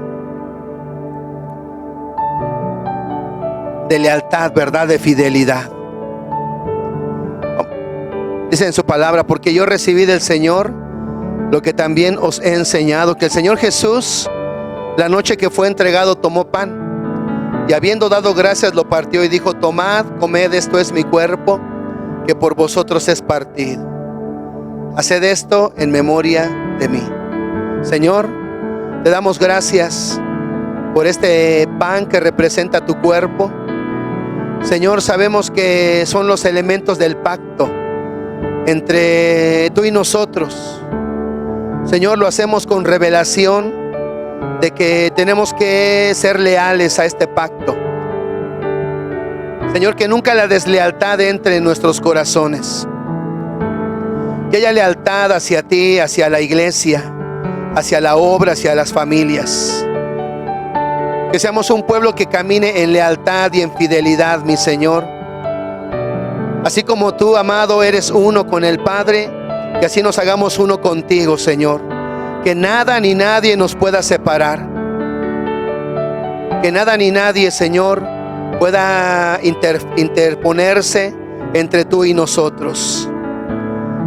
De lealtad, verdad, de fidelidad. Dice en su palabra: porque yo recibí del Señor lo que también os he enseñado, que el Señor Jesús, la noche que fue entregado, tomó pan y habiendo dado gracias lo partió y dijo: tomad, comed, esto es mi cuerpo, que por vosotros es partido. Haced esto en memoria de mí. Señor, te damos gracias por este pan que representa tu cuerpo. Señor, sabemos que son los elementos del pacto entre tú y nosotros. Señor, lo hacemos con revelación de que tenemos que ser leales a este pacto. Señor, que nunca la deslealtad entre en nuestros corazones. Que haya lealtad hacia ti, hacia la iglesia, hacia la obra, hacia las familias. Que seamos un pueblo que camine en lealtad y en fidelidad, mi Señor. Así como tú, amado, eres uno con el Padre, que así nos hagamos uno contigo, Señor. Que nada ni nadie nos pueda separar. Que nada ni nadie, Señor, pueda interponerse entre tú y nosotros.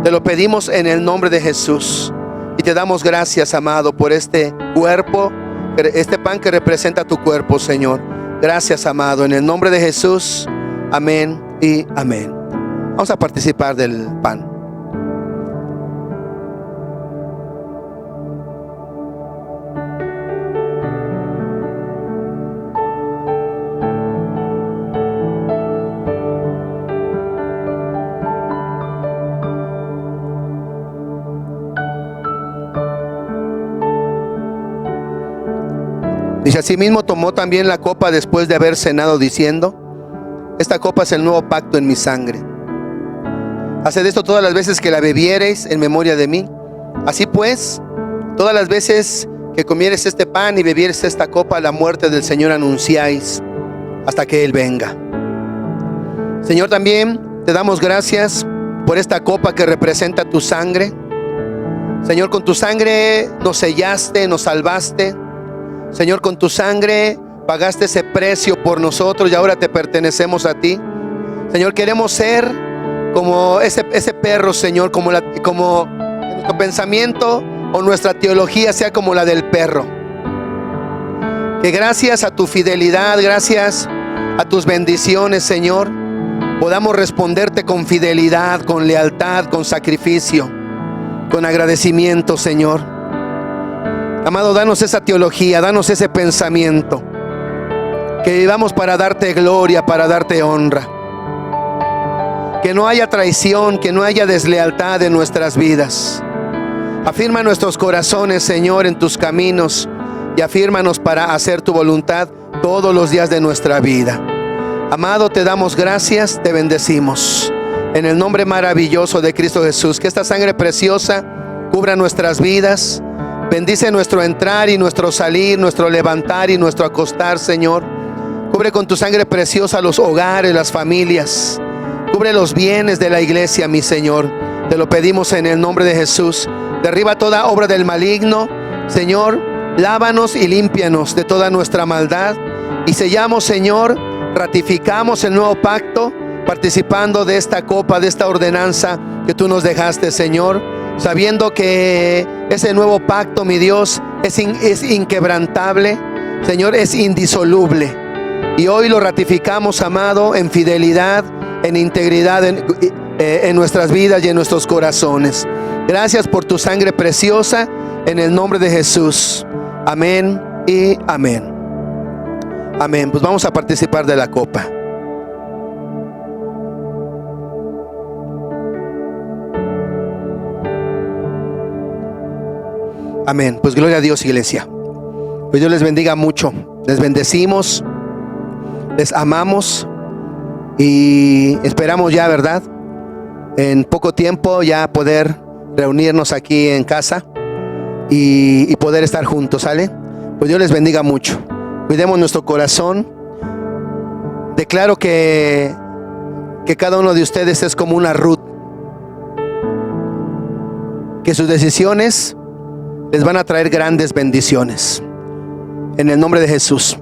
Te lo pedimos en el nombre de Jesús. Y te damos gracias, amado, por este cuerpo, este pan que representa tu cuerpo, Señor. Gracias, amado, en el nombre de Jesús. Amén y amén. Vamos a participar del pan. Dice: asimismo tomó también la copa después de haber cenado, diciendo: esta copa es el nuevo pacto en mi sangre. Haced esto todas las veces que la bebiereis en memoria de mí. Así pues, todas las veces que comieres este pan y bebieres esta copa, la muerte del Señor anunciáis hasta que Él venga. Señor, también te damos gracias por esta copa que representa tu sangre. Señor, con tu sangre nos sellaste, nos salvaste. Señor, con tu sangre pagaste ese precio por nosotros y ahora te pertenecemos a ti. Señor, queremos ser como ese perro, Señor, como nuestro pensamiento o nuestra teología sea como la del perro. Que gracias a tu fidelidad, gracias a tus bendiciones, Señor, podamos responderte con fidelidad, con lealtad, con sacrificio, con agradecimiento, Señor. Amado, danos esa teología, danos ese pensamiento. Que vivamos para darte gloria, para darte honra. Que no haya traición, que no haya deslealtad en nuestras vidas. Afirma nuestros corazones, Señor, en tus caminos. Y afírmanos para hacer tu voluntad todos los días de nuestra vida. Amado, te damos gracias, te bendecimos. En el nombre maravilloso de Cristo Jesús. Que esta sangre preciosa cubra nuestras vidas. Bendice nuestro entrar y nuestro salir, nuestro levantar y nuestro acostar, Señor. Cubre con tu sangre preciosa los hogares, las familias. Cubre los bienes de la iglesia, mi Señor. Te lo pedimos en el nombre de Jesús. Derriba toda obra del maligno. Señor, lávanos y límpianos de toda nuestra maldad. Y sellamos, Señor, ratificamos el nuevo pacto, participando de esta copa, de esta ordenanza que tú nos dejaste, Señor. Sabiendo que ese nuevo pacto, mi Dios, es inquebrantable, Señor, es indisoluble. Y hoy lo ratificamos, amado, en fidelidad, en integridad en nuestras vidas y en nuestros corazones. Gracias por tu sangre preciosa, en el nombre de Jesús. Amén y amén. Amén. Pues vamos a participar de la copa. Amén. Pues gloria a Dios, iglesia. Pues Dios les bendiga mucho. Les bendecimos, les amamos y esperamos ya, ¿verdad?, en poco tiempo ya poder reunirnos aquí en casa y poder estar juntos, ¿sale? Pues Dios les bendiga mucho. Cuidemos nuestro corazón. Declaro que cada uno de ustedes es como una Ruth, que sus decisiones les van a traer grandes bendiciones. En el nombre de Jesús.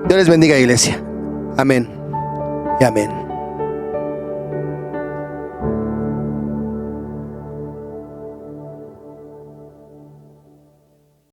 Dios les bendiga, iglesia. Amén y amén.